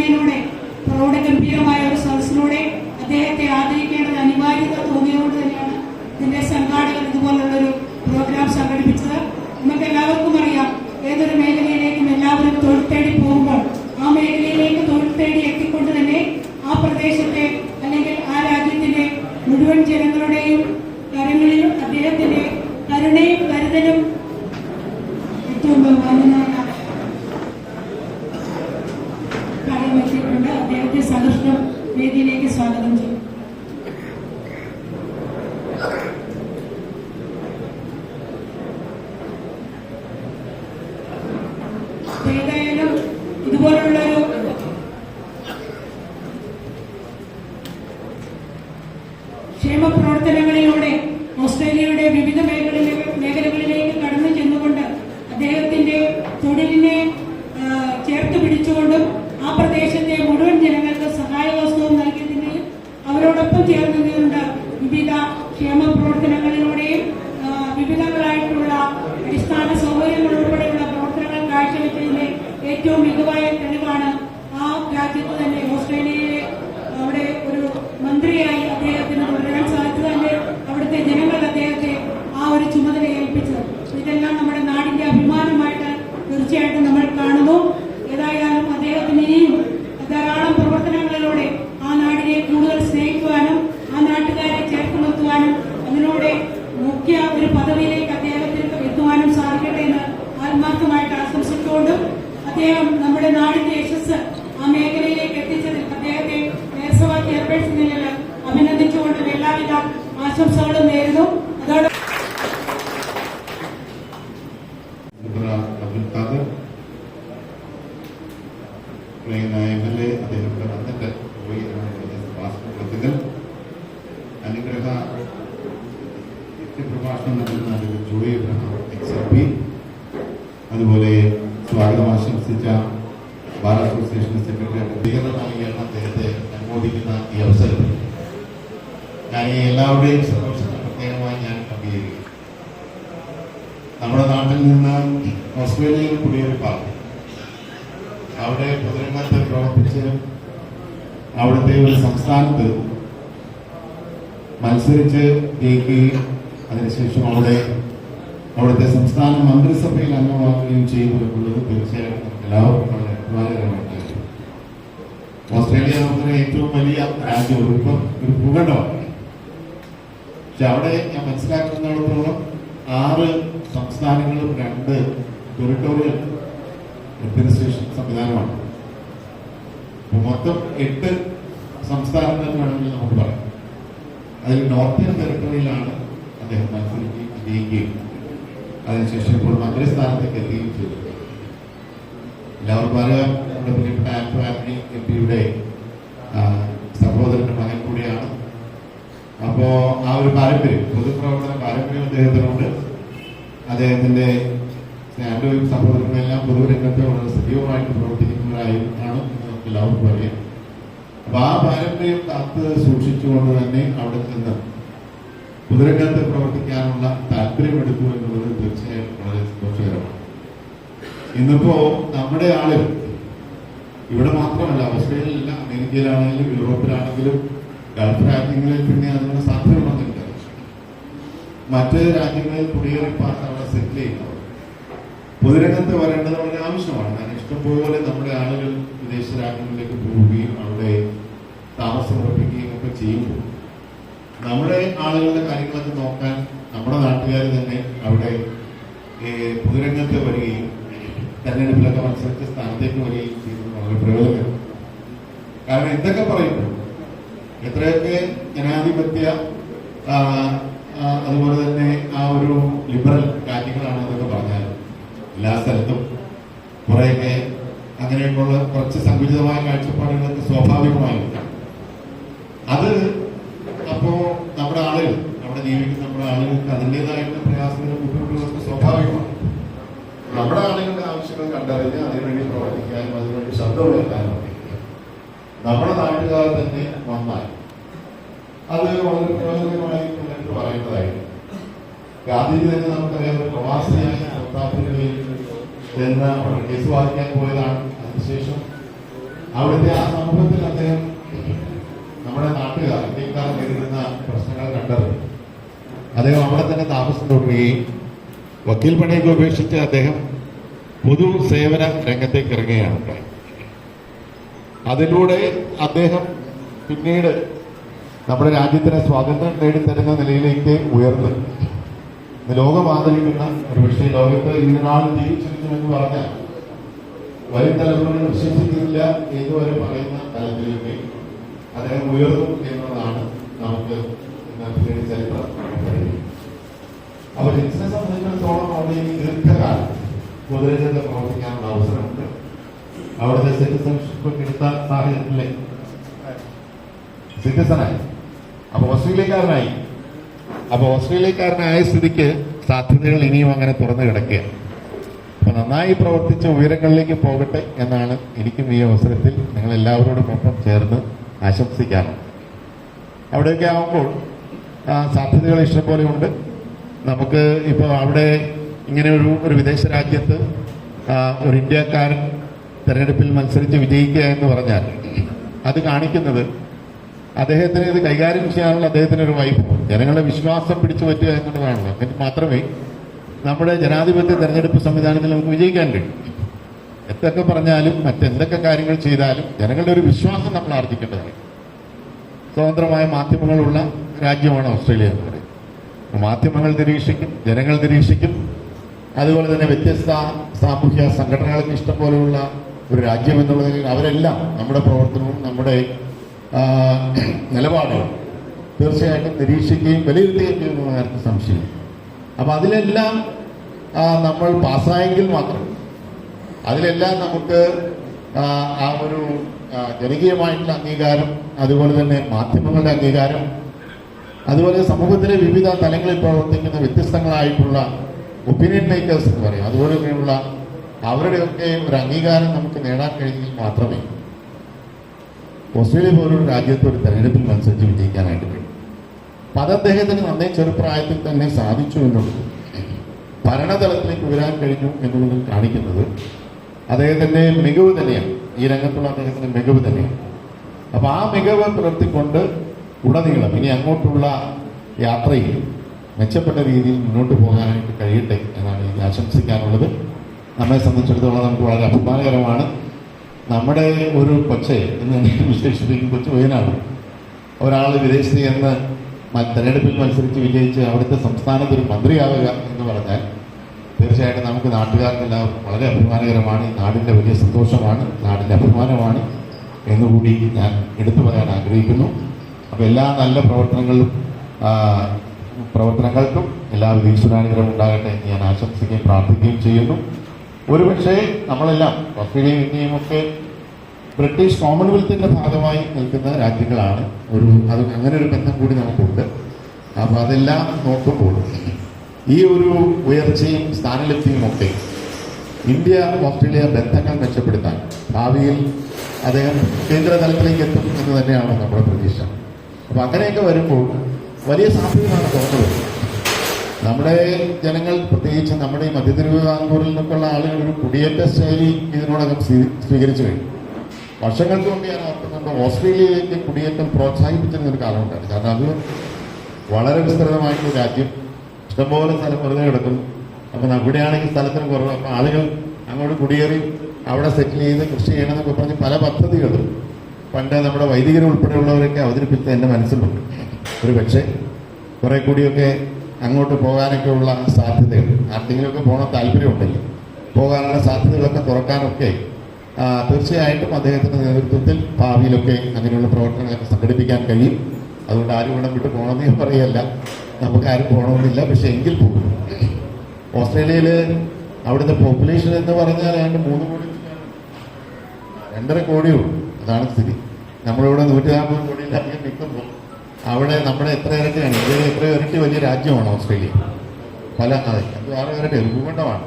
ചെയ്യുന്നതിലൂടെ പ്രൗഢഗംഭീരമായ ഒരു സദസ്സിലൂടെ അദ്ദേഹത്തെ ആദരിക്കേണ്ടത് അനിവാര്യത തോന്നിയതുകൊണ്ട് തന്നെയാണ് ഇതിന്റെ സംഘാടകർ ഇതുപോലുള്ളൊരു പ്രോഗ്രാം സംഘടിപ്പിച്ചത്. നമുക്ക് എല്ലാവർക്കും അറിയാം, ഏതൊരു മേഖലയിലേക്കും എല്ലാവരും തൊഴിൽ തേടി പോകുമ്പോൾ ആ മേഖലയിലേക്ക് തൊഴിൽ തേടി എത്തിക്കൊണ്ട് തന്നെ ആ പ്രദേശത്തെ അല്ലെങ്കിൽ ആ രാജ്യത്തിന്റെ മുഴുവൻ ജനങ്ങളുടെയും കരങ്ങളിലും അദ്ദേഹത്തിന്റെ കരുണയും കരുതലും ഏറ്റവും ബഹുമാനമായ കാര്യം വെച്ചിട്ടുണ്ട്. അദ്ദേഹത്തെ സദർശനം വേദിയിലേക്ക് സ്വാഗതം ചെയ്യും. ഏതായാലും ഇതുപോലുള്ളൊരു ക്ഷേമ പ്രവർത്തനങ്ങളിലൂടെ ഓസ്ട്രേലിയയുടെ വിവിധ മേഖലകളിലേക്ക് കടന്നു ചെന്നുകൊണ്ട് അദ്ദേഹത്തിന്റെ തൊഴിലിനെ ചേർത്ത് പിടിച്ചുകൊണ്ടും ആ പ്രദേശത്തെ മുഴുവൻ ജനങ്ങൾക്ക് സഹായവസ്തുവും നൽകിയതിന്റെയും അവരോടൊപ്പം ചേർന്നതുകൊണ്ട് വിവിധ ക്ഷേമ പ്രവർത്തനങ്ങളിലൂടെയും വിവിധങ്ങളായിട്ടുള്ള അടിസ്ഥാന സൗകര്യങ്ങൾ ഉൾപ്പെടെയുള്ള പ്രവർത്തനങ്ങൾ കാഴ്ചവെച്ചതിന്റെ ഏറ്റവും മികവായ തെളിവാണ് ആ രാജ്യത്ത് തന്നെ ഓസ്ട്രേലിയയിലെ അവിടെ ഒരു മന്ത്രിയായി അദ്ദേഹത്തിന് തുടരാൻ സാധിച്ചത്. തന്നെ അവിടുത്തെ ജനങ്ങൾ അദ്ദേഹത്തെ ആ ഒരു ചുമതല ഏൽപ്പിച്ചത്. ഇതെല്ലാം നമ്മുടെ നാടിന്റെ അഭിമാനമായിട്ട് തീർച്ചയായിട്ടും നമ്മൾ കാണുന്നു. ഏതായാലും അദ്ദേഹത്തിന് ഇനിയും ധാരാളം പ്രവർത്തനങ്ങളിലൂടെ ആ നാടിനെ കൂടുതൽ സ്നേഹിക്കുവാനും ആ നാട്ടുകാരെ ചേർത്ത് നിർത്തുവാനും അതിലൂടെ മുഖ്യ ഒരു പദവിയിലേക്ക് അദ്ദേഹത്തിന് എത്തുവാനും സാധിക്കട്ടെ എന്ന് ആത്മാർത്ഥമായിട്ട് ആശംസിച്ചുകൊണ്ടും അദ്ദേഹം നമ്മുടെ നാടിന്റെ യശസ് ആ മേഖലയിലേക്ക് എത്തിച്ചതിൽ അദ്ദേഹത്തെ മേയർസഭാ ചെയർപേഴ്സണിൽ അഭിനന്ദിച്ചുകൊണ്ട് എല്ലാവിധ ആശംസകളും നേരുന്നു. അതോടെ അദ്ദേഹം വന്നിട്ട് പോയി അനുഗ്രഹ പ്രഭാഷണം നൽകുന്ന ജോയി എബ്രഹാം XLP, അതുപോലെ സ്വാഗതം ആശംസിച്ച ബാർ അസോസിയേഷൻ സെക്രട്ടറി സ്വീകരണമായാണ് അദ്ദേഹത്തെ അനുമോദിക്കുന്ന ഈ അവസരത്തിൽ ഞാൻ ഈ എല്ലാവരുടെയും സന്തോഷത്തെ പ്രത്യേകമായി ഞാൻ അംഗീകരിക്കും. നമ്മുടെ നാട്ടിൽ നിന്ന് ഓസ്ട്രേലിയയിൽ കുടിയേറി പാർട്ടി അവിടെ പൊതുരംഗത്ത് പ്രവർത്തിച്ച് അവിടുത്തെ ഒരു സംസ്ഥാനത്ത് മത്സരിച്ച് ജയിക്കുകയും അതിനുശേഷം അവിടുത്തെ സംസ്ഥാന മന്ത്രിസഭയിൽ അംഗമാവുകയും ചെയ്യുന്നതുള്ളത് തീർച്ചയായിട്ടും നമുക്ക് എല്ലാവർക്കും വളരെ അഭിമാനകരമായിട്ട് ഓസ്ട്രേലിയ നമ്മുടെ ഏറ്റവും വലിയ രാജ്യം ഒരു ഭൂഖണ്ഡമാണ്. പക്ഷെ അവിടെ ഞാൻ മനസ്സിലാക്കുന്നിടത്തോളം 6 സംസ്ഥാനങ്ങളും 2 ടെറിട്ടോറിയൽ അഡ്മിനിസ്ട്രേഷൻ സംവിധാനമാണ്. മൊത്തം 8 സംസ്ഥാനങ്ങൾ വേണമെങ്കിൽ നമുക്ക് പറയാം. അതിൽ നോർത്തേൺ ടെറിട്ടറിയിലാണ് അദ്ദേഹം മത്സരിക്കുകയും ജയിക്കുകയും അതിനുശേഷം ഇപ്പോൾ മന്ത്രിസ്ഥാനത്തേക്ക് എത്തുകയും ചെയ്തു. എല്ലാവർക്കും അറിയാം, നമ്മുടെ പ്രിയപ്പെട്ട ആന്റണി MP-യുടെ സഹോദരന്റെ മകൻ കൂടിയാണ്. അപ്പോ ആ ഒരു പാരമ്പര്യം, പൊതുപ്രവർത്തന പാരമ്പര്യം അദ്ദേഹത്തിനുണ്ട്. അദ്ദേഹത്തിന്റെ ആന്റോയും സഹോദരങ്ങളെല്ലാം പൊതുരംഗത്ത് വളരെ സജീവമായിട്ട് പ്രവർത്തിക്കുന്നവരായിട്ടാണ് നമുക്ക് എല്ലാവർക്കും അറിയാം. അപ്പൊ ആ പാരമ്പര്യം കാത്ത് സൂക്ഷിച്ചുകൊണ്ട് തന്നെ അവിടെ നിന്ന് പൊതുരംഗത്ത് പ്രവർത്തിക്കാനുള്ള താല്പര്യമെടുത്തു എന്നുള്ളത് തീർച്ചയായും വളരെ സന്തോഷകരമാണ്. ഇന്നിപ്പോ നമ്മുടെ ആളുകൾ ഇവിടെ മാത്രമല്ല, ഓസ്ട്രേലിയയിലല്ല, അമേരിക്കയിലാണെങ്കിലും യൂറോപ്പിലാണെങ്കിലും ഗൾഫ് രാജ്യങ്ങളിൽ പിന്നെ അതിനുള്ള സാധ്യതയുണ്ടെന്നില്ല. മറ്റ് രാജ്യങ്ങളിൽ കുടിയേറി അവിടെ സെറ്റിൽ ചെയ്യുന്നവർ പൊതുരംഗത്ത് വരേണ്ടത് വളരെ ആവശ്യമാണ്. കാരണം ഇഷ്ടംപോലെ നമ്മുടെ ആളുകൾ വിദേശ രാജ്യങ്ങളിലേക്ക് പോവുകയും അവിടെ താമസമുറപ്പിക്കുകയും ഒക്കെ ചെയ്യുമ്പോൾ നമ്മുടെ ആളുകളുടെ കാര്യങ്ങളൊക്കെ നോക്കാൻ നമ്മുടെ നാട്ടുകാർ തന്നെ അവിടെ പൊതുരംഗത്ത് വരികയും തെരഞ്ഞെടുപ്പിലൊക്കെ മത്സരിച്ച സ്ഥാനത്തേക്ക് വരികയും ചെയ്യുന്നത് വളരെ പ്രയോജനം. കാരണം എന്തൊക്കെ പറയുന്നു, എത്രയൊക്കെ ജനാധിപത്യ അതുപോലെ തന്നെ ആ ഒരു ലിബറൽ രാജ്യങ്ങളാണ് എന്നൊക്കെ പറഞ്ഞാലും എല്ലാ സ്ഥലത്തും കുറെയൊക്കെ അങ്ങനെയൊക്കെയുള്ള കുറച്ച് സങ്കുചിതമായ കാഴ്ചപ്പാടുകളൊക്കെ സ്വാഭാവികമായും അത് അപ്പോ നമ്മുടെ ആളുകൾ അവിടെ ജീവിക്കുന്ന നമ്മുടെ ആളുകൾക്ക് അതിൻ്റെതായിട്ടുള്ള പ്രയാസങ്ങളും ബുദ്ധിമുട്ടുകളൊക്കെ സ്വാഭാവികമാണ്. നമ്മുടെ ആളുകളുടെ ആവശ്യങ്ങൾ കണ്ടറിഞ്ഞ് അതിനുവേണ്ടി പ്രവർത്തിക്കാനും അതിനുവേണ്ടി ശബ്ദമുയർത്താനും നമ്മുടെ നാട്ടുകാർ തന്നെ വന്നാൽ അത് വളരെ പ്രയോജനമായി എന്ന് പറയേണ്ടതായിരുന്നു. ഗാന്ധിജി തന്നെ നമുക്കറിയാം, ഒരു പ്രവാസിയായി സൗത്ത് ആഫ്രിക്കയിൽ ചെന്ന് കേസ് വാദിക്കാൻ പോയതാണ്. അതിനുശേഷം അവിടുത്തെ ആ സമൂഹത്തിൽ അദ്ദേഹം നമ്മുടെ നാട്ടുകാർ ഇന്ത്യക്കാർ നേരിടുന്ന പ്രശ്നങ്ങൾ കണ്ടത് അദ്ദേഹം അവിടെ തന്നെ താമസം തുടരുകയും വക്കീൽ പണിയൊക്കെ ഉപേക്ഷിച്ച് അദ്ദേഹം പൊതു സേവന രംഗത്തേക്ക് ഇറങ്ങുകയാണ് ഉണ്ടായത്. അതിലൂടെ അദ്ദേഹം പിന്നീട് നമ്മുടെ രാജ്യത്തിന് സ്വാതന്ത്ര്യം നേടിത്തരുന്ന നിലയിലേക്ക് ഉയർന്നു. ലോകം ആദരിക്കുന്ന ഒരു പക്ഷേ ലോകത്ത് ഇതിനാൾ ജീവിച്ചിരിക്കുമെന്ന് പറഞ്ഞാൽ വരും തലമുറകൾ വിശ്വസിക്കുന്നില്ല എന്നുവരെ പറയുന്ന തലത്തിലേക്ക് അദ്ദേഹം ഉയർന്നു എന്നുള്ളതാണ് നമുക്ക് ഇന്നത്തെ ചരിത്രം. അപ്പോൾ ലിൻസിനെ സംബന്ധിച്ചിടത്തോളം അവിടെ ഈ ദീർഘകാലം പൊതുരംഗത്ത് പ്രവർത്തിക്കാനുള്ള അവസരമുണ്ട്. അവിടുത്തെ സിറ്റിസൺഷിപ്പ് എടുത്ത സാഹചര്യത്തിലെ സിറ്റിസണായി, അപ്പൊ ഓസ്ട്രേലിയക്കാരനായി. അപ്പൊ ഓസ്ട്രേലിയക്കാരനായ സ്ഥിതിക്ക് സാധ്യതകൾ ഇനിയും അങ്ങനെ തുറന്നു കിടക്കുകയാണ്. അപ്പൊ നന്നായി പ്രവർത്തിച്ച ഉയരങ്ങളിലേക്ക് പോകട്ടെ എന്നാണ് എനിക്കും ഈ അവസരത്തിൽ നിങ്ങൾ എല്ലാവരോടും ഒപ്പം ചേർന്ന് ആശംസിക്കാറുണ്ട്. അവിടെയൊക്കെ ആകുമ്പോൾ സാധ്യതകൾ ഇഷ്ടംപോലെ ഉണ്ട്. നമുക്ക് ഇപ്പോൾ അവിടെ ഇങ്ങനെ ഒരു വിദേശ രാജ്യത്ത് ഒരു ഇന്ത്യക്കാരൻ തെരഞ്ഞെടുപ്പിൽ മത്സരിച്ച് വിജയിക്കുക എന്ന് പറഞ്ഞാൽ അത് കാണിക്കുന്നത് അദ്ദേഹത്തിന് ഇത് കൈകാര്യം ചെയ്യാനുള്ള അദ്ദേഹത്തിന് ഒരു വൈഭവം, ജനങ്ങളുടെ വിശ്വാസം പിടിച്ചു പറ്റുക എന്നുള്ളതാണല്ലോ. അങ്ങനെ മാത്രമേ നമ്മുടെ ജനാധിപത്യ തെരഞ്ഞെടുപ്പ് സംവിധാനത്തിൽ നമുക്ക് വിജയിക്കാൻ കഴിയും. എന്തൊക്കെ പറഞ്ഞാലും മറ്റെന്തൊക്കെ കാര്യങ്ങൾ ചെയ്താലും ജനങ്ങളുടെ ഒരു വിശ്വാസം നമ്മൾ ആർജിക്കേണ്ടതാണ്. സ്വതന്ത്രമായ മാധ്യമങ്ങളുള്ള രാജ്യമാണ് ഓസ്ട്രേലിയ എന്ന് പറയുന്നത്. മാധ്യമങ്ങൾ നിരീക്ഷിക്കും, ജനങ്ങൾ നിരീക്ഷിക്കും. അതുപോലെ തന്നെ വ്യത്യസ്ത സാമൂഹ്യ സംഘടനകൾക്ക് ഇഷ്ടംപോലെയുള്ള ഒരു രാജ്യം എന്നുള്ളതിൽ അവരെല്ലാം നമ്മുടെ പ്രവർത്തനവും നമ്മുടെ നിലപാടുകളും തീർച്ചയായിട്ടും നിരീക്ഷിക്കുകയും വിലയിരുത്തുകയും ചെയ്യുന്ന കാര്യത്തിൽ സംശയം. അപ്പം അതിലെല്ലാം നമ്മൾ പാസ്സായെങ്കിൽ മാത്രം അതിലെല്ലാം നമുക്ക് ആ ഒരു ജനകീയമായിട്ടുള്ള അംഗീകാരം, അതുപോലെ തന്നെ മാധ്യമങ്ങളുടെ അംഗീകാരം, അതുപോലെ സമൂഹത്തിലെ വിവിധ തലങ്ങളിൽ പ്രവർത്തിക്കുന്ന വ്യത്യസ്തങ്ങളായിട്ടുള്ള ഒപ്പീനിയൻ മേക്കേഴ്സ് എന്ന് പറയും, അതുപോലെയുള്ള അവരുടെയൊക്കെ ഒരു അംഗീകാരം നമുക്ക് നേടാൻ കഴിഞ്ഞെങ്കിൽ മാത്രമേ ഓസ്ട്രേലിയ പോലൊരു രാജ്യത്ത് ഒരു തെരഞ്ഞെടുപ്പിൽ മത്സരിച്ച് വിജയിക്കാനായിട്ട് കഴിയും. അപ്പം അത് അദ്ദേഹത്തിന് നന്നേ ചെറുപ്രായത്തിൽ തന്നെ സാധിച്ചു എന്നുള്ളത്, ഭരണതലത്തിലേക്ക് ഉയരാൻ കഴിഞ്ഞു എന്നുള്ളത് കാണിക്കുന്നത് അദ്ദേഹത്തിൻ്റെ മികവ് തന്നെയാണ്. ഈ രംഗത്തുള്ള അദ്ദേഹത്തിൻ്റെ മികവ് തന്നെയാണ്. അപ്പം ആ മികവ് പുലർത്തിക്കൊണ്ട് ഉടനീളം ഇനി അങ്ങോട്ടുള്ള യാത്രയിൽ മെച്ചപ്പെട്ട രീതിയിൽ മുന്നോട്ട് പോകാനായിട്ട് കഴിയട്ടെ എന്നാണ് എനിക്ക് ആശംസിക്കാനുള്ളത്. നമ്മെ സംബന്ധിച്ചിടത്തോളം നമുക്ക് വളരെ അഭിമാനകരമാണ്. നമ്മുടെ ഒരു കൊച്ചെ എന്ന് തന്നെ വിശേഷിപ്പിക്കും, കൊച്ചു പയ്യനാണ്. ഒരാൾ വിദേശത്ത് ചെന്ന് തെരഞ്ഞെടുപ്പിൽ മത്സരിച്ച് വിജയിച്ച് അവിടുത്തെ സംസ്ഥാനത്ത് ഒരു മന്ത്രിയാവുക എന്ന് പറഞ്ഞാൽ തീർച്ചയായിട്ടും നമുക്ക് നാട്ടുകാർക്കെല്ലാവർക്കും വളരെ അഭിമാനകരമാണ്. ഈ നാടിൻ്റെ വലിയ സന്തോഷമാണ്, നാടിൻ്റെ അഭിമാനമാണ് എന്നുകൂടി ഞാൻ എടുത്തു പറയാൻ ആഗ്രഹിക്കുന്നു. അപ്പോൾ എല്ലാ നല്ല പ്രവർത്തനങ്ങൾക്കും എല്ലാവിധ ഈശ്വരാനുഗ്രഹം ഉണ്ടാകട്ടെ എന്ന് ഞാൻ ആശംസിക്കുകയും പ്രാർത്ഥിക്കുകയും ചെയ്യുന്നു. ഒരുപക്ഷെ നമ്മളെല്ലാം ഓസ്ട്രേലിയയും ഇന്ത്യയും ഒക്കെ ബ്രിട്ടീഷ് കോമൺവെൽത്തിൻ്റെ ഭാഗമായി നിൽക്കുന്ന രാജ്യങ്ങളാണ്. അത് അങ്ങനെ ഒരു ബന്ധം കൂടി നമുക്കുണ്ട്. അപ്പോൾ അതെല്ലാം നോക്കുമ്പോൾ ഈ ഒരു ഉയർച്ചയും സ്ഥാനലബ്ധിയും ഒക്കെ ഇന്ത്യ ഓസ്ട്രേലിയ ബന്ധങ്ങൾ മെച്ചപ്പെടുത്താൻ ഭാവിയിൽ അദ്ദേഹം കേന്ദ്ര തലത്തിലേക്ക് എത്തും എന്ന് തന്നെയാണ് നമ്മുടെ പ്രതീക്ഷ. അപ്പം അങ്ങനെയൊക്കെ വരുമ്പോൾ വലിയ സാധ്യതയാണ് തുറന്നു വരുന്നത്. നമ്മുടെ ജനങ്ങൾ, പ്രത്യേകിച്ച് നമ്മുടെ ഈ മധ്യ തിരുവിതാംകൂറിൽ നിന്നൊക്കെയുള്ള ആളുകൾ ഒരു കുടിയേറ്റ ശൈലി ഇതിനോടകം സ്വീകരിച്ചു കഴിഞ്ഞു. വർഷങ്ങൾക്ക് മുമ്പ് ഞാൻ ഓർക്കുന്നുണ്ട്, ഓസ്ട്രേലിയയിലേക്ക് കുടിയേറ്റം പ്രോത്സാഹിപ്പിച്ചിരുന്ന ഒരു കാലമുണ്ടായിരുന്നു. കാരണം അത് വളരെ വിസ്തൃതമായിട്ടുള്ള രാജ്യം, ഇഷ്ടംപോലെ സ്ഥലം വെറുതെ കിടക്കുന്നു. അപ്പം അവിടെയാണെങ്കിൽ സ്ഥലത്തിന് കുറവ്, അപ്പം ആളുകൾ അങ്ങോട്ട് കുടിയേറി അവിടെ സെറ്റിൽ ചെയ്ത് കൃഷി ചെയ്യണമെന്നൊക്കെ പറഞ്ഞ് പല പദ്ധതികളും പണ്ട് നമ്മുടെ വൈദികർ ഉൾപ്പെടെയുള്ളവരൊക്കെ അവതരിപ്പിച്ച് എൻ്റെ മനസ്സിലുണ്ട്. ഒരു പക്ഷേ കുറെ കൂടിയൊക്കെ അങ്ങോട്ട് പോകാനൊക്കെ ഉള്ള സാധ്യതകൾ, ആർക്കെങ്കിലുമൊക്കെ പോകാൻ താല്പര്യമുണ്ടല്ലോ, പോകാനുള്ള സാധ്യതകളൊക്കെ തുറക്കാനൊക്കെ തീർച്ചയായിട്ടും അദ്ദേഹത്തിൻ്റെ നേതൃത്വത്തിൽ ഭാവിയിലൊക്കെ അങ്ങനെയുള്ള പ്രവർത്തനങ്ങളൊക്കെ സംഘടിപ്പിക്കാൻ കഴിയും. അതുകൊണ്ട് ആരും ഇവിടെ വിട്ട് പോകണമെന്ന് ഞാൻ പറയല്ല, നമുക്കാരും പോകണമെന്നില്ല. പക്ഷെ എങ്കിൽ പോകും. ഓസ്ട്രേലിയയിൽ അവിടുത്തെ പോപ്പുലേഷൻ എന്ന് പറഞ്ഞാൽ ഏതാണ്ട് 3 കോടി 2.5 കോടിയുള്ളൂ. അതാണ് സ്ഥിതി. നമ്മളിവിടെ 140 കോടിയിലധികം നിൽക്കുമ്പോൾ അവിടെ നമ്മുടെ എത്ര ഇരട്ടിയാണ്, ഇന്ത്യയിലെ എത്രയോ ഇരട്ടി വലിയ രാജ്യമാണ് ഓസ്ട്രേലിയ. പല അത് 6 ഇരട്ടി ഭൂഖണ്ഡമാണ്.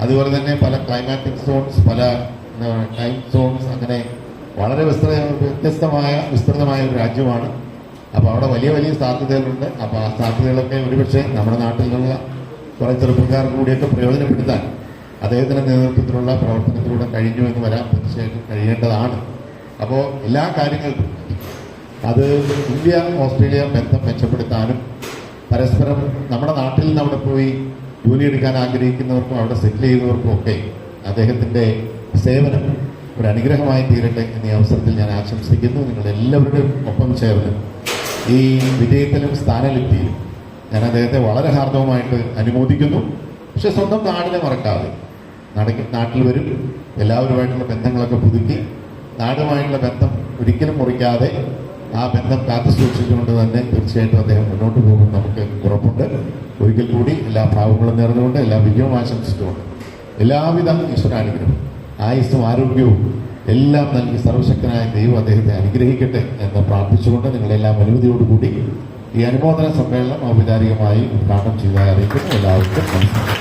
അതുപോലെ തന്നെ പല ക്ലൈമാറ്റിക് സോൺസ്, പല ടൈം സോൺസ്, അങ്ങനെ വളരെ വിസ്തൃതമായ ഒരു രാജ്യമാണ്. അപ്പോൾ അവിടെ വലിയ വലിയ സാധ്യതകളുണ്ട്. അപ്പോൾ ആ സാധ്യതകളൊക്കെ ഒരുപക്ഷെ നമ്മുടെ നാട്ടിൽ നിന്നുള്ള കുറേ ചെറുപ്പക്കാർ കൂടിയൊക്കെ പ്രയോജനപ്പെടുത്താൻ അദ്ദേഹത്തിൻ്റെ നേതൃത്വത്തിലുള്ള പ്രവർത്തനത്തിലൂടെ കഴിഞ്ഞു എന്ന് വരാൻ തീർച്ചയായിട്ടും കഴിയേണ്ടതാണ് അപ്പോൾ എല്ലാ കാര്യങ്ങൾക്കും അത് ഇന്ത്യ ഓസ്ട്രേലിയ ബന്ധം മെച്ചപ്പെടുത്താനും പരസ്പരം നമ്മുടെ നാട്ടിൽ നിന്ന് അവിടെ പോയി ജോലിയെടുക്കാൻ ആഗ്രഹിക്കുന്നവർക്കും അവിടെ സെറ്റിൽ ചെയ്യുന്നവർക്കും ഒക്കെ അദ്ദേഹത്തിൻ്റെ സേവനം ഒരു അനുഗ്രഹമായി തീരട്ടെ എന്ന ഈ അവസരത്തിൽ ഞാൻ ആശംസിക്കുന്നു. നിങ്ങളെല്ലാവരുടെയും ഒപ്പം ചേർന്ന് ഈ വിജയത്തിലും സ്ഥാനലബ്ധിയിലും ഞാൻ അദ്ദേഹത്തെ വളരെ ഹാർദവമായിട്ട് അനുമോദിക്കുന്നു. പക്ഷെ സ്വന്തം നാടിനെ മറക്കാതെ നാട്ടിൽ വരും, എല്ലാവരുമായിട്ടുള്ള ബന്ധങ്ങളൊക്കെ പുതുക്കി നാടുമായിട്ടുള്ള ബന്ധം ഒരിക്കലും മുറിക്കാതെ ആ ബന്ധം കാത്തു സൂക്ഷിച്ചുകൊണ്ട് തന്നെ തീർച്ചയായിട്ടും അദ്ദേഹം മുന്നോട്ട് പോകും നമുക്ക് ഉറപ്പുണ്ട്. ഒരിക്കൽ കൂടി എല്ലാ ഭാവങ്ങളും നേർന്നുകൊണ്ട് എല്ലാ വിജയവും ആശംസിച്ചുകൊണ്ട് എല്ലാവിധ ഈശ്വരാനുഗ്രഹം ആയുസ്സും ആരോഗ്യവും എല്ലാം നൽകി സർവശക്തനായ ദൈവം അദ്ദേഹത്തെ അനുഗ്രഹിക്കട്ടെ എന്ന് പ്രാർത്ഥിച്ചുകൊണ്ട് നിങ്ങളെല്ലാം അനുമതിയോടുകൂടി ഈ അനുമോദന സമ്മേളനം ഔപചാരികമായി ഉദ്ഘാടനം ചെയ്തതായി അറിയിക്കുന്നു. എല്ലാവർക്കും നമസ്കാരം.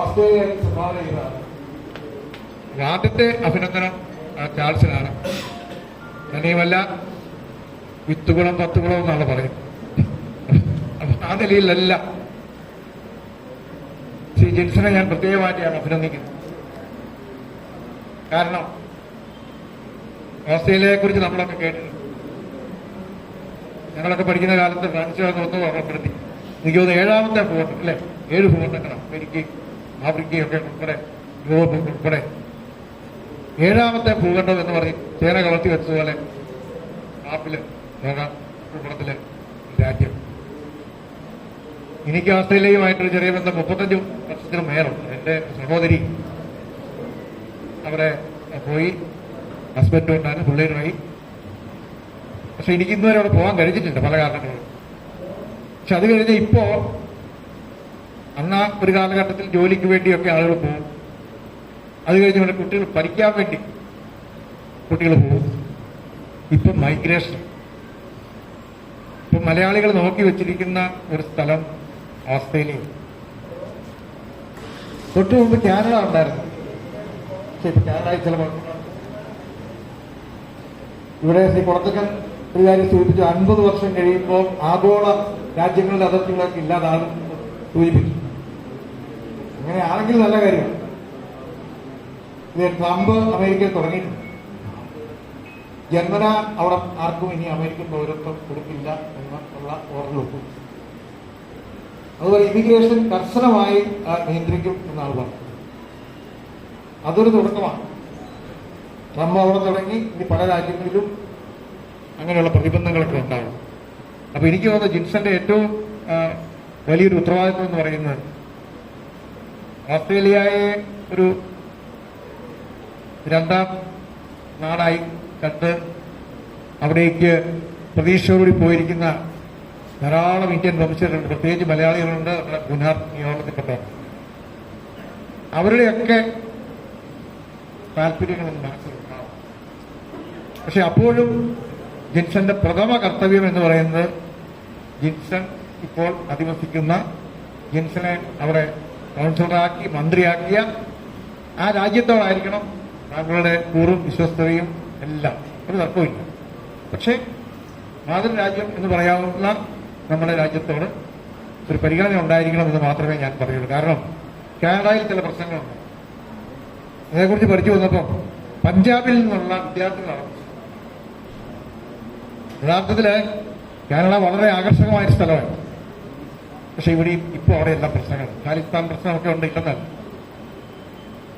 ഓസ്ട്രേലിയയിൽ സംഭാവന ചെയ്തതാണ്. ആദ്യത്തെ അഭിനന്ദനം ചാൾസിനാണ്. തന്നെയുമല്ല, വിത്തുകുളം പത്തുകുളം എന്നാണ് പറയുന്നത്. ആ നിലയിലല്ല ശ്രീ ജിൻസനെ ഞാൻ പ്രത്യേകമായിട്ടാണ് അഭിനന്ദിക്കുന്നത്. കാരണം ഓസ്ട്രേലിയയെക്കുറിച്ച് നമ്മളൊക്കെ കേട്ടിട്ടുണ്ട്. ഞങ്ങളൊക്കെ പഠിക്കുന്ന കാലത്ത് ഫ്രാൻസ് ഒന്ന് ഓർമ്മപ്പെടുത്തി. എനിക്ക് തോന്നുന്നു 7ാമത്തെ ഭൂഖണ്ഡം അല്ലേ, 7 ഭൂഖണ്ഡങ്ങളാണ്, അമേരിക്കയും ആഫ്രിക്കയൊക്കെ ഉൾപ്പെടെ യൂറോപ്പ് ഉൾപ്പെടെ 7ാമത്തെ ഭൂഖണ്ഡം എന്ന് പറഞ്ഞ് ചേന കളർത്തി വെച്ചതുപോലെ മാപ്പില് ഭൂഖണ്ഡത്തിലെ രാജ്യം. എനിക്ക് ഓസ്ട്രേലിയയുമായിട്ടൊരു ചെറിയ ബന്ധം 35 വർഷത്തിന് മേലുണ്ട്. എൻ്റെ സഹോദരി അവിടെ പോയി, ഹസ്ബൻഡ് ഉണ്ടായിരുന്നു, പിള്ളേരുമായി. പക്ഷെ എനിക്ക് ഇന്നുവരെ അവിടെ പോകാൻ കഴിഞ്ഞിട്ടുണ്ട് പല കാരണങ്ങളും. പക്ഷെ അത് കഴിഞ്ഞ് ഇപ്പോ അന്ന് ഒരു കാലഘട്ടത്തിൽ ജോലിക്ക് വേണ്ടിയൊക്കെ ആളുകൾ പോകും. അത് കഴിഞ്ഞ് ഇവിടെ കുട്ടികൾ പഠിക്കാൻ വേണ്ടി കുട്ടികൾ പോകും. ഇപ്പം മൈഗ്രേഷൻ. ഇപ്പം മലയാളികൾ നോക്കി വെച്ചിരിക്കുന്ന ഒരു സ്ഥലം ഓസ്ട്രേലിയ. തൊട്ടു മുമ്പ് കാനഡ ഉണ്ടായിരുന്നു. പക്ഷെ ഇപ്പൊ കാനഡയിൽ ചില ഇവിടെ ശ്രീ കുളത്തക്കൻ ഒരു കാര്യം സൂചിപ്പിച്ചു, 50 വർഷം കഴിയുമ്പോൾ ആഗോള രാജ്യങ്ങളുടെ അതിർത്തികളൊക്കെ ഇല്ലാതാകും സൂചിപ്പിച്ചു. അങ്ങനെയാണെങ്കിൽ നല്ല കാര്യമാണ്. ഇത് ട്രംപ് അമേരിക്കയിൽ തുടങ്ങിയിട്ടുണ്ട്. ജന്മന അവിടെ ആർക്കും ഇനി അമേരിക്കൻ പൗരത്വം കൊടുക്കില്ല എന്നുള്ള ഓർഡർ ഒപ്പും. അതുപോലെ ഇമിഗ്രേഷൻ കർശനമായി നിയന്ത്രിക്കും എന്നാണ് പറഞ്ഞത്. അതൊരു തുടക്കമാണ്. ട്രംപ് അവിടെ തുടങ്ങി, ഇനി പല രാജ്യങ്ങളിലും അങ്ങനെയുള്ള പ്രതിബന്ധങ്ങളൊക്കെ ഉണ്ടാകും. അപ്പൊ എനിക്ക് തോന്നുന്നു ജിൻസന്റെ ഏറ്റവും വലിയൊരു ഉത്തരവാദിത്വം എന്ന് പറയുന്നത് ഓസ്ട്രേലിയയെ ഒരു 2ാം നാടായി കണ്ട് അവിടേക്ക് പ്രതീക്ഷയോടുകൂടി പോയിരിക്കുന്ന ധാരാളം ഇന്ത്യൻ വംശജരുണ്ട്, പ്രത്യേകിച്ച് മലയാളികളുണ്ട്, നമ്മുടെ പുനർ നിയമനത്തിൽപ്പെട്ടവർ. അവരുടെയൊക്കെ താല്പര്യങ്ങളൊന്നും മനസ്സിലുണ്ടാവും. പക്ഷെ അപ്പോഴും ജിൻസന്റെ പ്രഥമ കർത്തവ്യം എന്ന് പറയുന്നത് ജിൻസൺ ഇപ്പോൾ അധിവസിക്കുന്ന, ജിൻസനെ അവിടെ കൗൺസിലറാക്കി മന്ത്രിയാക്കിയ ആ രാജ്യത്തോടായിരിക്കണം താങ്കളുടെ കൂറും വിശ്വസ്തതയും എല്ലാം. ഒരു തർക്കമില്ല. പക്ഷേ മാതൃരാജ്യം എന്ന് പറയാവുന്ന നമ്മുടെ രാജ്യത്തോട് ഒരു പരിഗണന ഉണ്ടായിരിക്കണമെന്ന് മാത്രമേ ഞാൻ പറയുള്ളൂ. കാരണം കാനഡയിൽ ചില പ്രശ്നങ്ങളുണ്ട്. അതേക്കുറിച്ച് പഠിച്ചു വന്നപ്പോൾ പഞ്ചാബിൽ നിന്നുള്ള വിദ്യാർത്ഥികളാണ്. യഥാർത്ഥത്തില് കാനഡ വളരെ ആകർഷകമായ സ്ഥലമാണ്. പക്ഷെ ഇവിടെ ഇപ്പോൾ അവിടെ എല്ലാ പ്രശ്നങ്ങളും, ഖാലിസ്ഥാൻ പ്രശ്നമൊക്കെ ഉണ്ട്, ഇല്ലെന്നല്ല.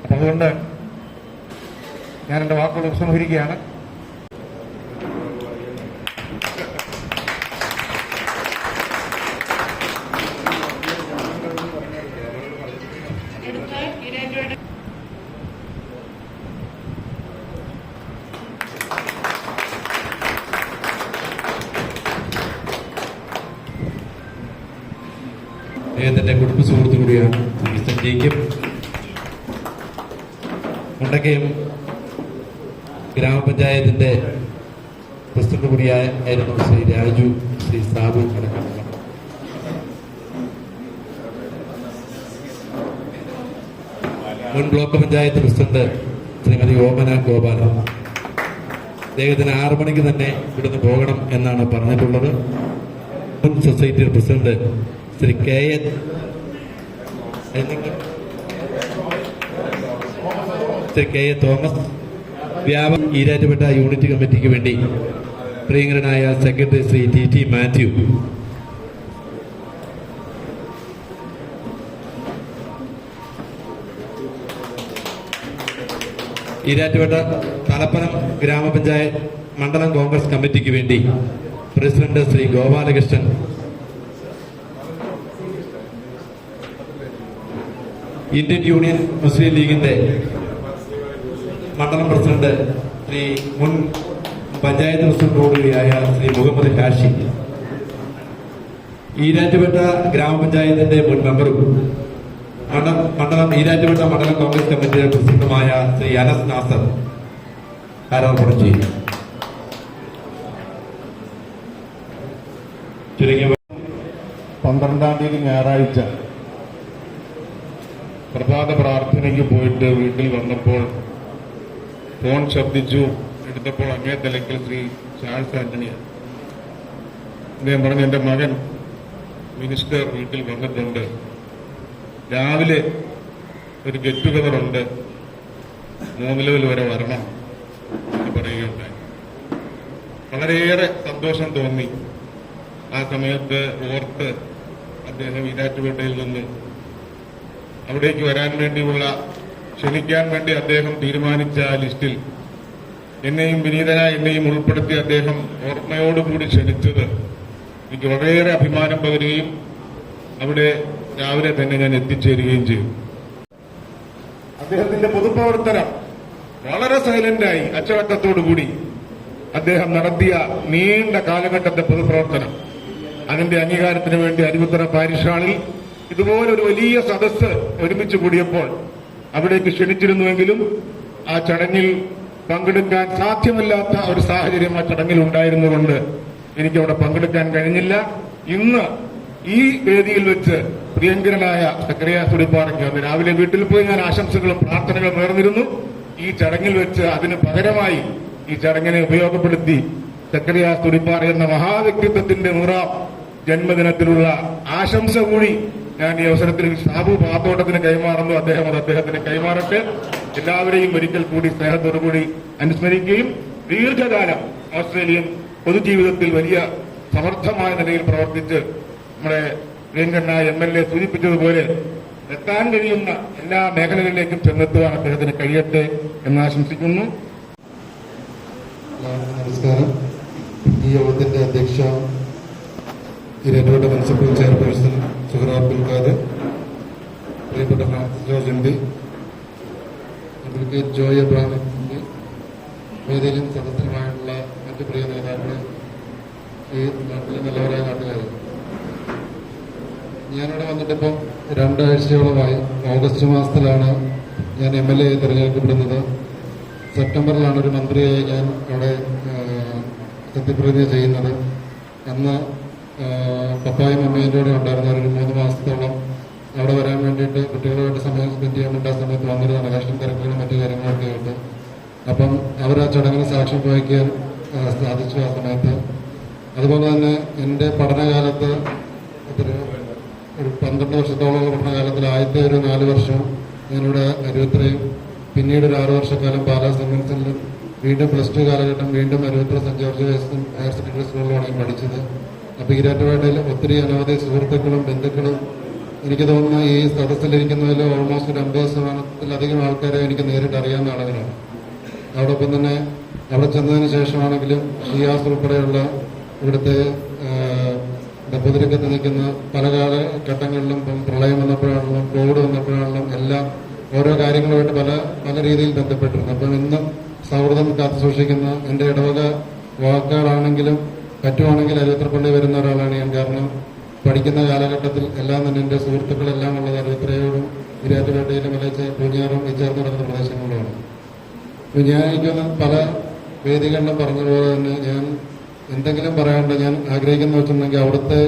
അപ്പൊ അതുകൊണ്ട് ഞാൻ എന്റെ വാക്കുകൾ ഉപസംഹരിക്കുകയാണ്. അദ്ദേഹത്തിന്റെ കുടുംബ സുഹൃത്തു കൂടിയാണ് മിസ്റ്റർ ജേക്കബ്. മുണ്ടക്കയം ഗ്രാമപഞ്ചായത്തിന്റെ പ്രസിഡന്റ് കൂടിയായിരുന്നു ശ്രീ രാജു, ശ്രീ സാബു അടക്കമുള്ള. മുൻ ബ്ലോക്ക് പഞ്ചായത്ത് പ്രസിഡന്റ് ശ്രീമതി ഓമന ഗോപാലൻ. അദ്ദേഹത്തിന് 6 മണിക്ക് തന്നെ ഇവിടുന്ന് പോകണം എന്നാണ് പറഞ്ഞിട്ടുള്ളത്. മുൻ society president Shri KN Shri K A Thomas, Erattupetta unit കമ്മിറ്റിക്ക് വേണ്ടി പ്രിയങ്കരനായ secretary Shri T T Mathew, Erattupetta Thalappalam ഗ്രാമപഞ്ചായത്ത് മണ്ഡലം കോൺഗ്രസ് കമ്മിറ്റിക്ക് വേണ്ടി president Shri Gopalakrishnan, Indian union Muslim ലീഗിന്റെ മണ്ഡലം പ്രസിഡന്റ് ശ്രീ മുൻ പഞ്ചായത്ത് പ്രസിഡന്റ് കൂടിയായ ശ്രീ മുഹമ്മദ് ഹാഷി, ഈരാറ്റുപേട്ട ഗ്രാമപഞ്ചായത്തിന്റെ മുൻ മെമ്പറും ഈരാറ്റുപേട്ട മണ്ഡലം കോൺഗ്രസ് കമ്മിറ്റിയുടെ പ്രസിഡന്റുമായ ശ്രീ അനസ് നാസർ ആരോപണം ചെയ്തു. ചുരുങ്ങിയ 12-ാം തീയതി ഞായറാഴ്ച പ്രഭാത പ്രാർത്ഥനയ്ക്ക് പോയിട്ട് വീട്ടിൽ വന്നപ്പോൾ ഫോൺ ശബ്ദിച്ചു. എടുത്തപ്പോൾ അങ്ങേ തലയ്ക്കൽ ശ്രീ ചാൾസ് ആന്റണിയാണ്. അദ്ദേഹം പറഞ്ഞു, എന്റെ മകൻ മിനിസ്റ്റർ വീട്ടിൽ വന്നിട്ടുണ്ട്, രാവിലെ ഒരു ഗെറ്റ് ടുഗദർ ഉണ്ട്, 3 ലെവൽ വരെ വരണം എന്ന് പറയുകയുണ്ടായി. വളരെയേറെ സന്തോഷം തോന്നി. ആ സമയത്ത് ഓർത്ത് അദ്ദേഹം ഈരാറ്റുപേട്ടയിൽ നിന്നും അവിടേക്ക് വരാൻ വേണ്ടിയുള്ള ക്ഷണിക്കാൻ വേണ്ടി അദ്ദേഹം തീരുമാനിച്ച ആ ലിസ്റ്റിൽ എന്നെയും വിനീതനായി എന്നെയും ഉൾപ്പെടുത്തി അദ്ദേഹം ഓർമ്മയോടുകൂടി ക്ഷണിച്ചത് എനിക്ക് വളരെയേറെ അഭിമാനം പകരുകയും അവിടെ രാവിലെ തന്നെ ഞാൻ എത്തിച്ചേരുകയും ചെയ്തു. അദ്ദേഹത്തിന്റെ പൊതുപ്രവർത്തനം വളരെ സൈലന്റായി അച്ചടക്കത്തോടുകൂടി അദ്ദേഹം നടത്തിയ നീണ്ട കാലഘട്ടത്തെ പൊതുപ്രവർത്തനം, അതിന്റെ അംഗീകാരത്തിന് വേണ്ടി അരുവിത്തറ പാരിഷ് ഹാളിൽ ഇതുപോലൊരു വലിയ സദസ്സ് ഒരുമിച്ച് കൂടിയപ്പോൾ അവിടേക്ക് ക്ഷണിച്ചിരുന്നുവെങ്കിലും ആ ചടങ്ങിൽ പങ്കെടുക്കാൻ സാധ്യമല്ലാത്ത ഒരു സാഹചര്യം ആ ചടങ്ങിൽ ഉണ്ടായിരുന്നുകൊണ്ട് എനിക്ക് അവിടെ പങ്കെടുക്കാൻ കഴിഞ്ഞില്ല. ഇന്ന് ഈ വേദിയിൽ വെച്ച് പ്രിയങ്കരനായ സക്കറിയാസ് തുടിപ്പാറയ്ക്ക് അന്ന് രാവിലെ വീട്ടിൽ പോയി ഞാൻ ആശംസകളും പ്രാർത്ഥനകളും നേർന്നിരുന്നു. ഈ ചടങ്ങിൽ വെച്ച് അതിന് പകരമായി ഈ ചടങ്ങിനെ ഉപയോഗപ്പെടുത്തി സക്കറിയാസ് തുടിപ്പാറ എന്ന മഹാവ്യക്തിത്വത്തിന്റെ 100ാം ജന്മദിനത്തിലുള്ള ആശംസ കൂടി ഞാൻ ഈ അവസരത്തിൽ സാബു പാത്തോട്ടത്തിന് കൈമാറുന്നു. അദ്ദേഹം അത് അദ്ദേഹത്തിന് കൈമാറട്ടെ. എല്ലാവരെയും ഒരിക്കൽ കൂടി സ്നേഹത്തോടുകൂടി അനുസ്മരിക്കുകയും ദീർഘകാലം ഓസ്ട്രേലിയൻ പൊതുജീവിതത്തിൽ വലിയ സമർത്ഥമായ നിലയിൽ പ്രവർത്തിച്ച് നമ്മുടെ പ്രിയങ്കരനായ MLA സൂചിപ്പിച്ചതുപോലെ എത്താൻ കഴിയുന്ന എല്ലാ മേഖലകളിലേക്കും ചെന്നെത്തുവാൻ അദ്ദേഹത്തിന് കഴിയട്ടെ എന്ന് ആശംസിക്കുന്നു. നമസ്കാരം. ഈ യോഗത്തിന്റെ അധ്യക്ഷ ഈരാറ്റുപേട്ട മുനിസിപ്പൽ ചെയർപേഴ്സൺ സുഹറ അബ്ദുൽ ഖാദർ, പ്രിയപ്പെട്ട Francis George M P, advocate Joy Abraham M P, വേദിയിലും സദസ്സിലുമായുള്ള മറ്റു പ്രിയ നേതാക്കളെ, ഈ നാട്ടിലെ നല്ലവരായ നാട്ടുകാരെ, ഞാനിവിടെ വന്നിട്ടിപ്പം 2 ആഴ്ചയോളമായി. ഓഗസ്റ്റ് മാസത്തിലാണ് ഞാൻ MLA തിരഞ്ഞെടുക്കപ്പെടുന്നത്. സെപ്റ്റംബറിലാണ് ഒരു മന്ത്രിയായി ഞാൻ അവിടെ സത്യപ്രതിജ്ഞ ചെയ്യുന്നത്. അന്ന് പപ്പായും അമ്മയും കൂടെ ഉണ്ടായിരുന്ന ഒരു 3 മാസത്തോളം അവിടെ വരാൻ വേണ്ടിയിട്ട് കുട്ടികളുമായിട്ട് സമയം സ്പെൻഡ് ചെയ്യാൻ വേണ്ടി ആ സമയത്ത് വന്നിരുന്ന ഇലക്ഷൻ തിരക്കുകളും മറ്റു കാര്യങ്ങളൊക്കെ ആയിട്ട്. അപ്പം അവർ ആ ചടങ്ങിന് സാക്ഷ്യം വഹിക്കാൻ സാധിച്ചു ആ സമയത്ത്. അതുപോലെ തന്നെ എൻ്റെ പഠനകാലത്ത് ഒരു 12 വർഷത്തോളമുള്ള പഠനകാലത്തിൽ ആദ്യത്തെ ഒരു 4 വർഷം ഞാനിവിടെ അരുവിത്രയും പിന്നീട് ഒരു 6 വർഷക്കാലം പാലാ സെൻവൻസിലും വീണ്ടും +2 കാലഘട്ടം വീണ്ടും Aruvithura saint George higher secondary സ്കൂളിലാണ് ഞാൻ പഠിച്ചത്. അപ്പോൾ ഈരാറ്റുപേട്ടയിൽ ഒത്തിരി അനവധി സുഹൃത്തുക്കളും ബന്ധുക്കളും എനിക്ക് തോന്നുന്നു ഈ സദസ്സിലിരിക്കുന്നതിൽ ഓൾമോസ്റ്റ് ഒരു 50% ആൾക്കാരെ എനിക്ക് നേരിട്ട് അറിയാവുന്ന ആളുകളാണ്. അതോടൊപ്പം തന്നെ അവിടെ ചെന്നതിന് ശേഷമാണെങ്കിലും ഷിയാസ് ഉൾപ്പെടെയുള്ള ഇവിടുത്തെ പൊതുരംഗത്ത് നിൽക്കുന്ന പല കാലഘട്ടങ്ങളിലും ഇപ്പം പ്രളയം വന്നപ്പോഴാണെങ്കിലും കോവിഡ് വന്നപ്പോഴാണെങ്കിലും എല്ലാം ഓരോ കാര്യങ്ങളുമായിട്ട് പല രീതിയിൽ ബന്ധപ്പെട്ടിരുന്നു. അപ്പം ഇന്നും സൗഹൃദം കാത്തു സൂക്ഷിക്കുന്ന എൻ്റെ ഇടവക വാക്കുകളാണെങ്കിലും പറ്റുവാണെങ്കിൽ അരുവിത്രപ്പള്ളി വരുന്ന ഒരാളാണ് ഞാൻ. കാരണം പഠിക്കുന്ന കാലഘട്ടത്തിൽ എല്ലാം തന്നെ എൻ്റെ സുഹൃത്തുക്കളെല്ലാം ഉള്ളത് അരുവിത്രയോടും ഈരാറ്റുപേട്ടയിലും മലയച്ച പൂഞ്ഞാറും ചേർന്ന് നടന്ന പ്രദേശങ്ങളിലാണ്. അപ്പം ഞാൻ എനിക്കൊന്ന് പല വേദികളിലും പറഞ്ഞതുപോലെ തന്നെ ഞാൻ എന്തെങ്കിലും പറയാണ്ട് ഞാൻ ആഗ്രഹിക്കുന്ന വെച്ചിട്ടുണ്ടെങ്കിൽ അവിടുത്തെ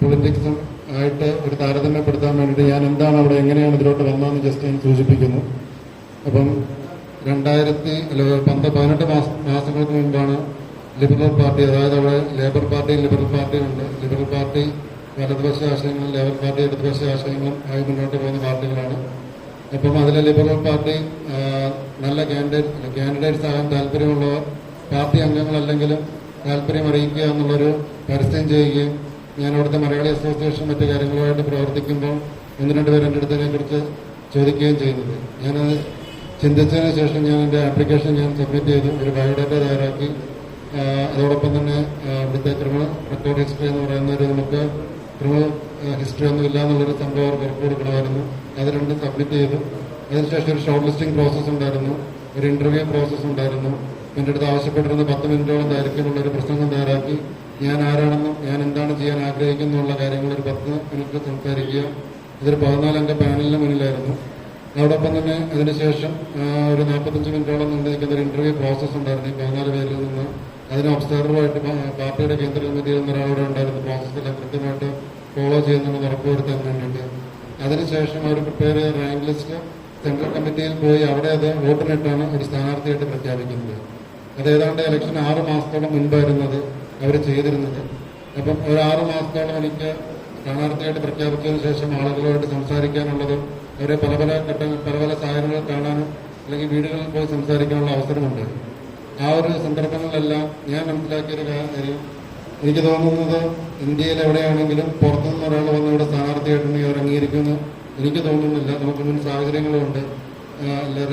പൊളിറ്റിക്സും ആയിട്ട് ഒരു താരതമ്യപ്പെടുത്താൻ വേണ്ടിയിട്ട് ഞാൻ എന്താണ് അവിടെ എങ്ങനെയാണ് ഇതിലോട്ട് വന്നതെന്ന് ജസ്റ്റ് ഞാൻ സൂചിപ്പിക്കുന്നു. അപ്പം 18 മാസങ്ങൾക്ക് മുൻപാണ് ലിബറൽ പാർട്ടി, അതായത് അവിടെ ലേബർ പാർട്ടിയും ലിബറൽ പാർട്ടിയും ഉണ്ട്. ലിബറൽ പാർട്ടി വലതുപക്ഷ ആശയങ്ങളും ലേബർ പാർട്ടി ഇടതുപക്ഷ ആശയങ്ങളും ആയി മുന്നോട്ട് പോകുന്ന പാർട്ടികളാണ്. അപ്പം അതിലെ ലിബറൽ പാർട്ടി നല്ല കാൻഡിഡേറ്റ്സ് ആകാൻ താല്പര്യമുള്ളവർ പാർട്ടി അംഗങ്ങളല്ലെങ്കിലും താല്പര്യം അറിയിക്കുക എന്നുള്ളൊരു പരസ്യം ചെയ്യുകയും ഞാൻ അവിടുത്തെ മലയാളി അസോസിയേഷൻ മറ്റു കാര്യങ്ങളുമായിട്ട് പ്രവർത്തിക്കുമ്പോൾ 1-2 പേർ എൻ്റെ അടുത്ത് ഇതിനെക്കുറിച്ച് ചോദിക്കുകയും ചെയ്യുന്നത്. ഞാനത് ചിന്തിച്ചതിന് ശേഷം ഞാൻ എൻ്റെ ആപ്ലിക്കേഷൻ ഞാൻ സബ്മിറ്റ് ചെയ്തു, ഒരു ബയോഡാറ്റ തയ്യാറാക്കി. അതോടൊപ്പം തന്നെ ഇവിടുത്തെ ക്രിമിനൽ റെക്കോർഡ് ഹിസ്റ്ററി എന്ന് പറയുന്നൊരു നമുക്ക് ക്രിമിനൽ ഹിസ്റ്ററി ഒന്നും ഇല്ല എന്നുള്ളൊരു സംഭവം ഉറപ്പ് കൊടുക്കണമായിരുന്നു. അത് രണ്ടും സബ്മിറ്റ് ചെയ്തു. അതിനുശേഷം ഒരു ഷോർട്ട് ലിസ്റ്റിംഗ് പ്രോസസ്സ് ഉണ്ടായിരുന്നു, ഒരു ഇന്റർവ്യൂ പ്രോസസ്സ് ഉണ്ടായിരുന്നു. എൻ്റെ അടുത്ത് ആവശ്യപ്പെട്ടിരുന്ന 10 മിനിറ്റോളം ദൈർഘ്യമുള്ള ഒരു പ്രസംഗം തയ്യാറാക്കി ഞാൻ ആരാണെന്നും ഞാൻ എന്താണ് ചെയ്യാൻ ആഗ്രഹിക്കുന്നുള്ള കാര്യങ്ങൾ ഒരു 10 മിനിറ്റ് സംസാരിക്കുക. ഇതൊരു 14 അംഗ പാനലിന് മുന്നിലായിരുന്നു. അതോടൊപ്പം തന്നെ അതിനുശേഷം ഒരു 45 മിനിറ്റോളം നിൽക്കുന്ന ഒരു ഇന്റർവ്യൂ പ്രോസസ്സ് ഉണ്ടായിരുന്നു. ഈ 14 പേരിൽ നിന്ന് അതിന് ഒബ്സർവറായിട്ട് പാർട്ടിയുടെ കേന്ദ്ര കമ്മിറ്റിയിൽ നിന്ന് ഒരാളോടെ ഉണ്ടായിരുന്നു. പ്രോസസ്സെല്ലാം കൃത്യമായിട്ട് ഫോളോ ചെയ്യുന്നുണ്ടെന്ന് ഉറപ്പുവരുത്താൻ വേണ്ടിയിട്ട്. അതിനുശേഷം അവർ പ്രിപ്പയർ ചെയ്ത റാങ്ക് ലിസ്റ്റ് സെൻട്രൽ കമ്മിറ്റിയിൽ പോയി അവിടെ അത് വോട്ടിനിട്ടാണ് ഒരു സ്ഥാനാർത്ഥിയായിട്ട് പ്രഖ്യാപിക്കുന്നത്. അത് ഏതാണ്ട് ഇലക്ഷൻ 6 മാസത്തോളം മുൻപായിരുന്നത് അവർ ചെയ്തിരുന്നത്. അപ്പം ഒരു 6 മാസത്തോളം എനിക്ക് സ്ഥാനാർത്ഥിയായിട്ട് പ്രഖ്യാപിച്ചതിന് ശേഷം ആളുകളുമായിട്ട് സംസാരിക്കാനുള്ളതും അവരെ പല പല സാഹചര്യങ്ങൾ കാണാനും അല്ലെങ്കിൽ വീടുകളിൽ പോയി സംസാരിക്കാനുള്ള അവസരമുണ്ട്. ആ ഒരു സന്ദർഭങ്ങളിലെല്ലാം ഞാൻ മനസ്സിലാക്കിയൊരു കാര്യം, എനിക്ക് തോന്നുന്നത് ഇന്ത്യയിൽ എവിടെയാണെങ്കിലും പുറത്തുനിന്ന് ഒരാൾ വന്ന് ഇവിടെ സ്ഥാനാർത്ഥിയായിട്ടുണ്ടെങ്കിൽ അവർ അംഗീകരിക്കുമെന്ന് എനിക്ക് തോന്നുന്നില്ല. നമുക്ക് മുൻ സാഹചര്യങ്ങളുമുണ്ട്.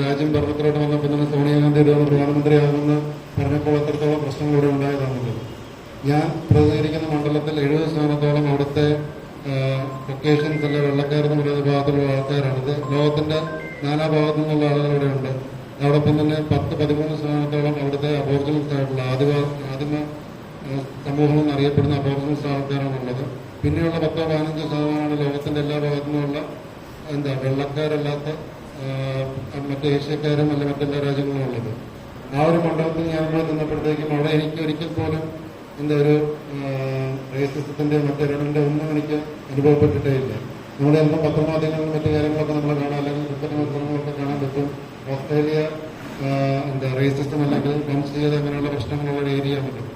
രാജ്യം ഭരണത്തിലോട്ട് വന്നപ്പോൾ തന്നെ സോണിയാഗാന്ധിയുടെ പ്രധാനമന്ത്രിയാകുമെന്ന് പറഞ്ഞപ്പോൾ എത്രത്തോളം പ്രശ്നങ്ങൾ ഇവിടെ ഉണ്ടായതാണല്ലോ. ഞാൻ പ്രതിനിധീകരിക്കുന്ന മണ്ഡലത്തിൽ 70% അവിടുത്തെ ലൊക്കേഷൻസ് അല്ല വെള്ളക്കാരെന്ന് പറയുന്ന വിഭാഗത്തിലുള്ള ആൾക്കാരാണ്. ഇത് ലോകത്തിന്റെ നാനാഭാഗത്തു നിന്നുള്ള ആളുകൾ ഇവിടെ ഉണ്ട്. അതോടൊപ്പം തന്നെ 10-13% അവിടുത്തെ അബോറിജിനൽസ് ആയിട്ടുള്ള ആദിമ സമൂഹം എന്നറിയപ്പെടുന്ന അബോറിജിനൽസ് ആൾക്കാരാണുള്ളത്. പിന്നെയുള്ള 10-15% ലോകത്തിന്റെ എല്ലാ ഭാഗത്തു നിന്നുള്ള വെള്ളക്കാരല്ലാത്ത മറ്റ് ഏഷ്യക്കാരും അല്ല മറ്റെല്ലാ രാജ്യങ്ങളും ഉള്ളത്. ആ ഒരു മണ്ഡലത്തിൽ ഞാൻ ഇവിടെ നിന്നപ്പോഴത്തേക്കും അവിടെ എനിക്ക് ഒരിക്കൽ പോലും ഒരു റേസിസത്തിന്റെ മറ്റൊരാളിന്റെ ഒന്നും എനിക്ക് അനുഭവപ്പെട്ടിട്ടേ ഇല്ല. നമ്മുടെ എല്ലാം പത്രമാധ്യമങ്ങളിലും മറ്റു കാര്യങ്ങളൊക്കെ നമ്മൾ കാണാം, അല്ലെങ്കിൽ ക്രിക്കറ്റ് മത്സരങ്ങളൊക്കെ കാണാൻ പറ്റും. ഓസ്ട്രേലിയ റേസിസം അല്ലെങ്കിൽ വംശീയത അങ്ങനെയുള്ള പ്രശ്നങ്ങളുള്ള ഒരു ഏരിയ പറ്റും.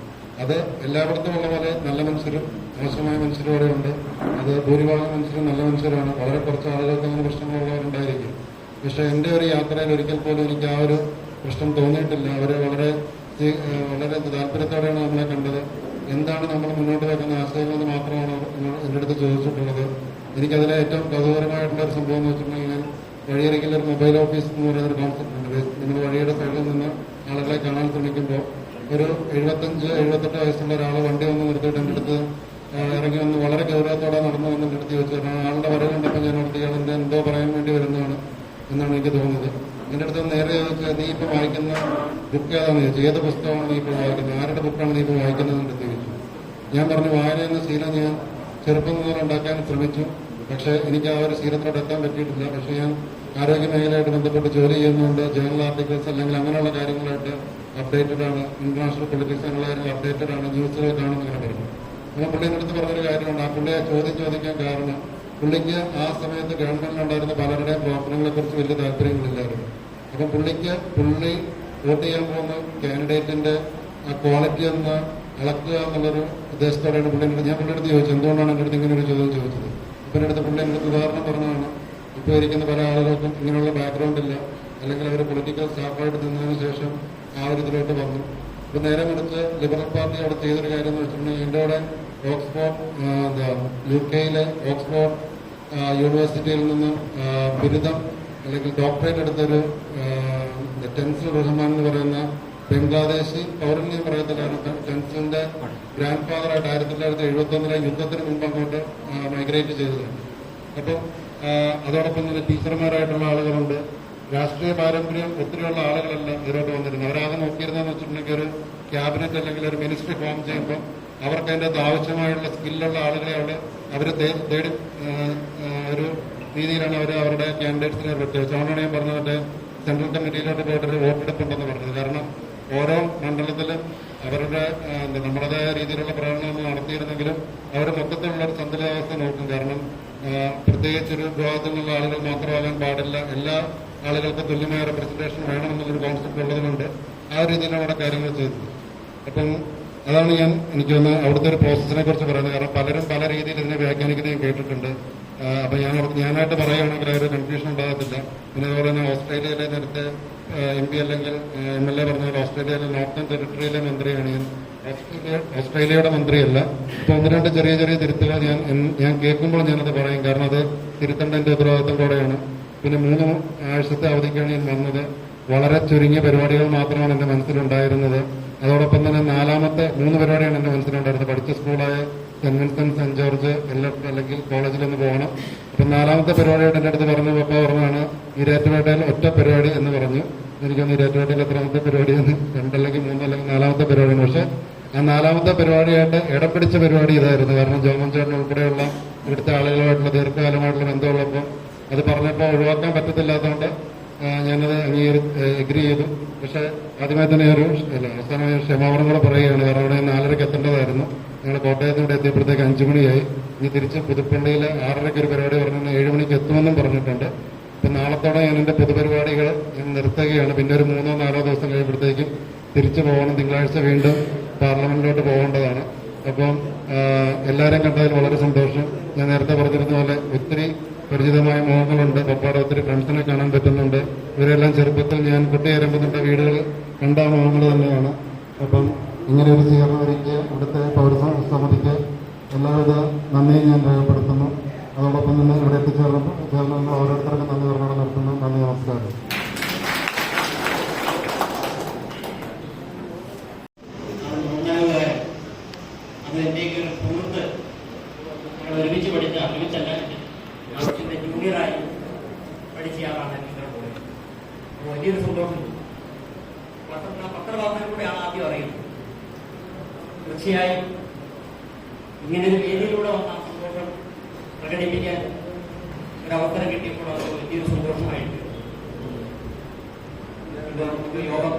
അത് എല്ലായിടത്തും ഉള്ള പോലെ നല്ല മനുഷ്യരും മോശമായ മനുഷ്യരും അവിടെ ഉണ്ട്. അത് ഭൂരിഭാഗം മനുഷ്യരും നല്ല മനുഷ്യരാണ്. വളരെ കുറച്ച് ആളുകൾക്ക് അങ്ങനെ പ്രശ്നങ്ങളുള്ളവരുണ്ടായിരിക്കും. പക്ഷെ എൻ്റെ ഒരു യാത്രയിൽ ഒരിക്കൽ പോലും എനിക്ക് ആ ഒരു പ്രശ്നം തോന്നിയിട്ടില്ല. അവർ വളരെ താല്പര്യത്തോടെയാണ് നമ്മളെ കണ്ടത്. എന്താണ് നമ്മൾ മുന്നോട്ട് വെക്കുന്ന ആശയങ്ങളെന്ന് മാത്രമാണ് എൻ്റെ അടുത്ത് ചോദിച്ചിട്ടുള്ളത്. എനിക്കതിലെ ഏറ്റവും കൗതുകരമായിട്ടുള്ള ഒരു സംഭവം എന്ന് വെച്ചിട്ടുണ്ടെങ്കിൽ, ഞാൻ വഴിയരികിൽ ഒരു മൊബൈൽ ഓഫീസ് എന്ന് പറയുന്നൊരു കോൺസെപ്റ്റ് ഉണ്ട്. നമ്മൾ വഴിയുടെ സൈഡിൽ നിന്ന് ആളുകളെ കാണാൻ ശ്രമിക്കുമ്പോൾ ഒരു 75-78 വയസ്സുള്ള ഒരാൾ വണ്ടി വന്ന് നിർത്തിയിട്ട് എൻ്റെ അടുത്ത് ഇറങ്ങി വന്ന് വളരെ ഗൗരവത്തോടെ നടന്നു വന്ന് എൻ്റെ അടുത്ത് ചോദിച്ചു. ആളുടെ വരവ് കണ്ടപ്പോൾ ഞാൻ ഓർത്തി ഇയാളെൻ്റെ എന്തോ പറയാൻ വേണ്ടി വരുന്നതാണ് എന്നാണ് എനിക്ക് തോന്നുന്നത്. എൻ്റെ അടുത്ത് നേരെ ചോദിച്ചാൽ, നീ ഇപ്പോൾ വായിക്കുന്ന ബുക്ക് ഏതാണെന്ന് ചോദിച്ചു. ഏത് പുസ്തകമാണ് നീ ഇപ്പോൾ വായിക്കുന്നത്, ആരുടെ ബുക്കാണ് നീ ഇപ്പോൾ വായിക്കുന്നത് എന്ന് ചോദിച്ചു. ഞാൻ പറഞ്ഞു, വായന എന്ന ശീലം ഞാൻ ചെറുപ്പം മുതൽ ഉണ്ടാക്കാൻ ശ്രമിച്ചു. പക്ഷേ എനിക്ക് ആ ഒരു ശീലത്തോടെ എത്താൻ പറ്റിയിട്ടില്ല. പക്ഷേ ഞാൻ ആരോഗ്യ മേഖലയായിട്ട് ബന്ധപ്പെട്ട് ജോലി ചെയ്യുന്നുണ്ട്. ജേർണൽ ആർട്ടിക്കിൾസ് അല്ലെങ്കിൽ അങ്ങനെയുള്ള കാര്യങ്ങളായിട്ട് അപ്ഡേറ്റഡ് ആണ്. ഇന്റർനാഷണൽ പൊളിറ്റിക്സ് എന്നുള്ള കാര്യങ്ങൾ അപ്ഡേറ്റഡ് ആണ്. ന്യൂസുകൾ കാണുന്നതിനെ പറഞ്ഞു. അപ്പോൾ പുള്ളിയുടെ അടുത്ത് പറഞ്ഞൊരു കാര്യമുണ്ട്. ആ പുള്ളിയെ ചോദിക്കാൻ കാരണം, പുള്ളിക്ക് ആ സമയത്ത് ഗവൺമെന്റിലുണ്ടായിരുന്ന പലരുടെയും പ്രവർത്തനങ്ങളെക്കുറിച്ച് വലിയ താല്പര്യങ്ങളില്ലായിരുന്നു. അപ്പം പുള്ളി വോട്ട് ചെയ്യാൻ പോകുന്ന കാൻഡിഡേറ്റിന്റെ ആ ക്വാളിറ്റി ഒന്ന് അളക്കുക എന്നുള്ളൊരു ഉദ്ദേശത്തോടെയാണ് പുള്ളിയുടെ ഞാൻ പുള്ളിയുടെ അടുത്ത് ചോദിച്ചത്, എന്തുകൊണ്ടാണ് എൻ്റെ അടുത്ത് ഇങ്ങനെ ഒരു ചോദ്യം ചോദിച്ചത്. ഇപ്പം എൻ്റെ അടുത്ത് പുള്ളി എൻ്റെ അടുത്ത് ഉദാഹരണം പറഞ്ഞതാണ്, ഇപ്പോൾ ഇരിക്കുന്ന പല ആളുകൾക്കും ഇങ്ങനെയുള്ള ബാക്ക്ഗ്രൗണ്ട് ഇല്ല, അല്ലെങ്കിൽ അവർ പൊളിറ്റിക്കൽ സ്റ്റാഫായിട്ട് നിന്നതിന് ശേഷം ആ ഒരു ഇതിലോട്ട് വന്നു. ഇപ്പം നേരെ മറിച്ച് ലിബറൽ പാർട്ടി അവിടെ ചെയ്തൊരു കാര്യം എന്ന് വെച്ചിട്ടുണ്ടെങ്കിൽ, എൻ്റെ അവിടെ UK ഓക്സ്ഫോർഡ് യൂണിവേഴ്സിറ്റിയിൽ നിന്ന് ബിരുദം അല്ലെങ്കിൽ ഡോക്ടറേറ്റ് എടുത്തൊരു ടെൻസിൽ റഹ്മാൻ എന്ന് പറയുന്ന ബംഗ്ലാദേശി പൗരന്യം പറയത്തില്ല, ടെൻസിലിന്റെ ഗ്രാൻഡ് ഫാദറായിട്ട് 1971 യുദ്ധത്തിന് മുമ്പ് അങ്ങോട്ട് മൈഗ്രേറ്റ് ചെയ്തതാണ്. അപ്പം അതോടൊപ്പം തന്നെ ടീച്ചർമാരായിട്ടുള്ള ആളുകളുണ്ട്. രാഷ്ട്രീയ പാരമ്പര്യം ഒത്തിരിയുള്ള ആളുകളെല്ലാം ഇതിലോട്ട് വന്നിരുന്നു. അവരാകെ നോക്കിയിരുന്നതെന്ന് വെച്ചിട്ടുണ്ടെങ്കിൽ, ഒരു ക്യാബിനറ്റ് അല്ലെങ്കിൽ ഒരു മിനിസ്ട്രി ഫോം ചെയ്യുമ്പോൾ അവർക്ക് അതിൻ്റെ അകത്ത് ആവശ്യമായുള്ള സ്കില്ലുള്ള ആളുകളെ അവർ തേടി ഒരു രീതിയിലാണ് അവർ അവരുടെ കാൻഡിഡേറ്റ്സിനെ പ്രത്യേകിച്ച്. അതുകൊണ്ടാണ് ഞാൻ പറഞ്ഞത് മറ്റേ സെൻട്രൽ കമ്മിറ്റിയിലോട്ട് പോയിട്ടൊരു വോട്ടെടുപ്പുണ്ടെന്ന് പറഞ്ഞത്. കാരണം ഓരോ മണ്ഡലത്തിലും അവരുടെ നമ്മുടേതായ രീതിയിലുള്ള പ്രകടനം നടത്തിയിരുന്നെങ്കിലും അവർ മൊത്തത്തിലുള്ള ഒരു സന്തുലിതാവസ്ഥ നോക്കും. കാരണം പ്രത്യേകിച്ചൊരു വിഭാഗത്തിൽ നിന്നുള്ള ആളുകൾ മാത്രമാകാൻ പാടില്ല, എല്ലാ ആളുകൾക്കും തുല്യമായ റെപ്രസെന്റേഷൻ വേണമെന്നുള്ളൊരു കോൺസെപ്റ്റ് ഉള്ളതുകൊണ്ട് ആ രീതിയിലാണ് അവിടെ കാര്യങ്ങൾ ചെയ്തത്. അപ്പം അതാണ് എനിക്ക് തോന്നുന്നു അവിടുത്തെ ഒരു പ്രോസസ്സിനെ കുറിച്ച് പറയുന്നത്. കാരണം പലരും പല രീതിയിൽ ഇതിനെ വ്യാഖ്യാനിക്കുന്നത് ഞാൻ കേട്ടിട്ടുണ്ട്. അപ്പൊ ഞാനായിട്ട് പറയുകയാണെങ്കിൽ ഒരു കൺഫ്യൂഷൻ ഉണ്ടാകത്തില്ല. പിന്നെ അതുപോലെ തന്നെ ഓസ്ട്രേലിയയിലെ നേരത്തെ MP അല്ലെങ്കിൽ MLA പറഞ്ഞ ഓസ്ട്രേലിയയിലെ നോർത്തേൺ ടെറിട്ടറിയിലെ മന്ത്രിയാണ് ഞാൻ. ഓസ്ട്രേലിയയുടെ മന്ത്രിയല്ല. ഇപ്പൊ ഒന്ന് രണ്ട് ചെറിയ തിരുത്തുകൾ ഞാൻ കേൾക്കുമ്പോൾ ഞാനത് പറയും. കാരണം അത് തിരുത്തേണ്ട എന്റെ ഉത്തരവാദിത്തം കൂടെയാണ്. പിന്നെ 3 ആഴ്ചത്തെ അവധിക്കാണ് ഞാൻ വന്നത്. വളരെ ചുരുങ്ങിയ പരിപാടികൾ മാത്രമാണ് എന്റെ മനസ്സിലുണ്ടായിരുന്നത്. അതോടൊപ്പം തന്നെ 4ാമത്തെ 3 പരിപാടിയാണ് എന്റെ മനസ്സിലുണ്ടായിരുന്നത്. പഠിച്ച സ്കൂളായ saint Vincent saint George LF അല്ലെങ്കിൽ കോളേജിലൊന്ന് പോകണം. അപ്പൊ 4ാമത്തെ പരിപാടിയായിട്ട് എന്റെ അടുത്ത് പറഞ്ഞു, പപ്പ പറഞ്ഞാണ് ഈരാറ്റുപേട്ടയിൽ ഒറ്റ പരിപാടി എന്ന് പറഞ്ഞു. എനിക്കൊന്ന് ഈരാറ്റുപേട്ടയിൽ എത്രാമത്തെ പരിപാടിയാണ്, 2 അല്ലെങ്കിൽ 3 അല്ലെങ്കിൽ 4ാമത്തെ പരിപാടിയാണ്. പക്ഷെ ആ 4ാമത്തെ പരിപാടിയായിട്ട് ഇടപിടിച്ച പരിപാടി ഇതായിരുന്നു. കാരണം ജോമൻ ചേട്ടൻ ഉൾപ്പെടെയുള്ള ഇവിടുത്തെ ആളുകളുമായിട്ടുള്ള ദീർഘകാലമായിട്ടുള്ള ബന്ധമുള്ളപ്പോൾ അത് പറഞ്ഞപ്പോൾ ഒഴിവാക്കാൻ പറ്റത്തില്ലാത്തതുകൊണ്ട് ഞാനത് എഗ്രി ചെയ്തു. പക്ഷെ ആദ്യമായി തന്നെ അവസാനമായ ക്ഷമാപണം കൂടെ പറയുകയാണ്. കാരണം അവിടെ 4:30 എത്തേണ്ടതായിരുന്നു. ഞങ്ങൾ കോട്ടയത്ത് ഇവിടെ എത്തിയപ്പോഴത്തേക്ക് 5 മണിയായി. ഇനി തിരിച്ച് പുതുപ്പള്ളിയിൽ 6:30 ഒരു പരിപാടി പറഞ്ഞു, 7 മണിക്ക് എത്തുമെന്നും പറഞ്ഞിട്ടുണ്ട്. അപ്പൊ നാളത്തോടെ ഞാൻ എന്റെ പൊതുപരിപാടികൾ ഞാൻ നിർത്തുകയാണ്. പിന്നെ ഒരു 3-4 ദിവസം കഴിയുമ്പോഴത്തേക്കും തിരിച്ചു പോകണം. തിങ്കളാഴ്ച വീണ്ടും പാർലമെന്റിലോട്ട് പോകേണ്ടതാണ്. അപ്പം എല്ലാവരെയും കണ്ടതിൽ വളരെ സന്തോഷം. ഞാൻ നേരത്തെ പറഞ്ഞിരുന്ന പോലെ ഒത്തിരി പരിചിതമായ മുഖങ്ങളുണ്ട്. പപ്പാടെ ഒത്തിരി ഫ്രണ്ട്സിനെ കാണാൻ പറ്റുന്നുണ്ട്. ഇവരെല്ലാം ചെറുപ്പത്തിൽ ഞാൻ കുട്ടിയേരമ്പുന്നുണ്ട് വീടുകൾ കണ്ട മുഖങ്ങൾ തന്നെയാണ്. അപ്പം ഇങ്ങനെ ഒരു സ്വീകരണം ഒരുക്കിയ ഇവിടുത്തെ പൗരസമിതിക്ക് എല്ലാവിധ നന്ദിയും ഞാൻ രേഖപ്പെടുത്തുന്നു. അതോടൊപ്പം തന്നെ ഇവിടെ എത്തിച്ചേർന്ന ഓരോരുത്തർക്കും നന്ദി പറഞ്ഞോടെ നിർത്തുന്നു. നന്ദി, നമസ്കാരം. അത് എന്റെയൊക്കെ ഒരു സുഹൃത്ത്, ഞങ്ങൾ ഒരുമിച്ച് പഠിച്ച, ഒരുമിച്ചല്ല ജൂനിയറായി പഠിച്ചയാളാണ് ടീച്ചറെ പോലെ. അപ്പോൾ വലിയൊരു സന്തോഷം. പത്രവാർത്തയിൽ കൂടെയാണ് ആദ്യം അറിയുന്നത്. തീർച്ചയായും ഇങ്ങനൊരു വേദിയിലൂടെ വന്ന സന്തോഷം പ്രകടിപ്പിക്കാൻ ഒരവസരം കിട്ടിയപ്പോൾ അത് വലിയൊരു സന്തോഷമായിട്ട് യോഗം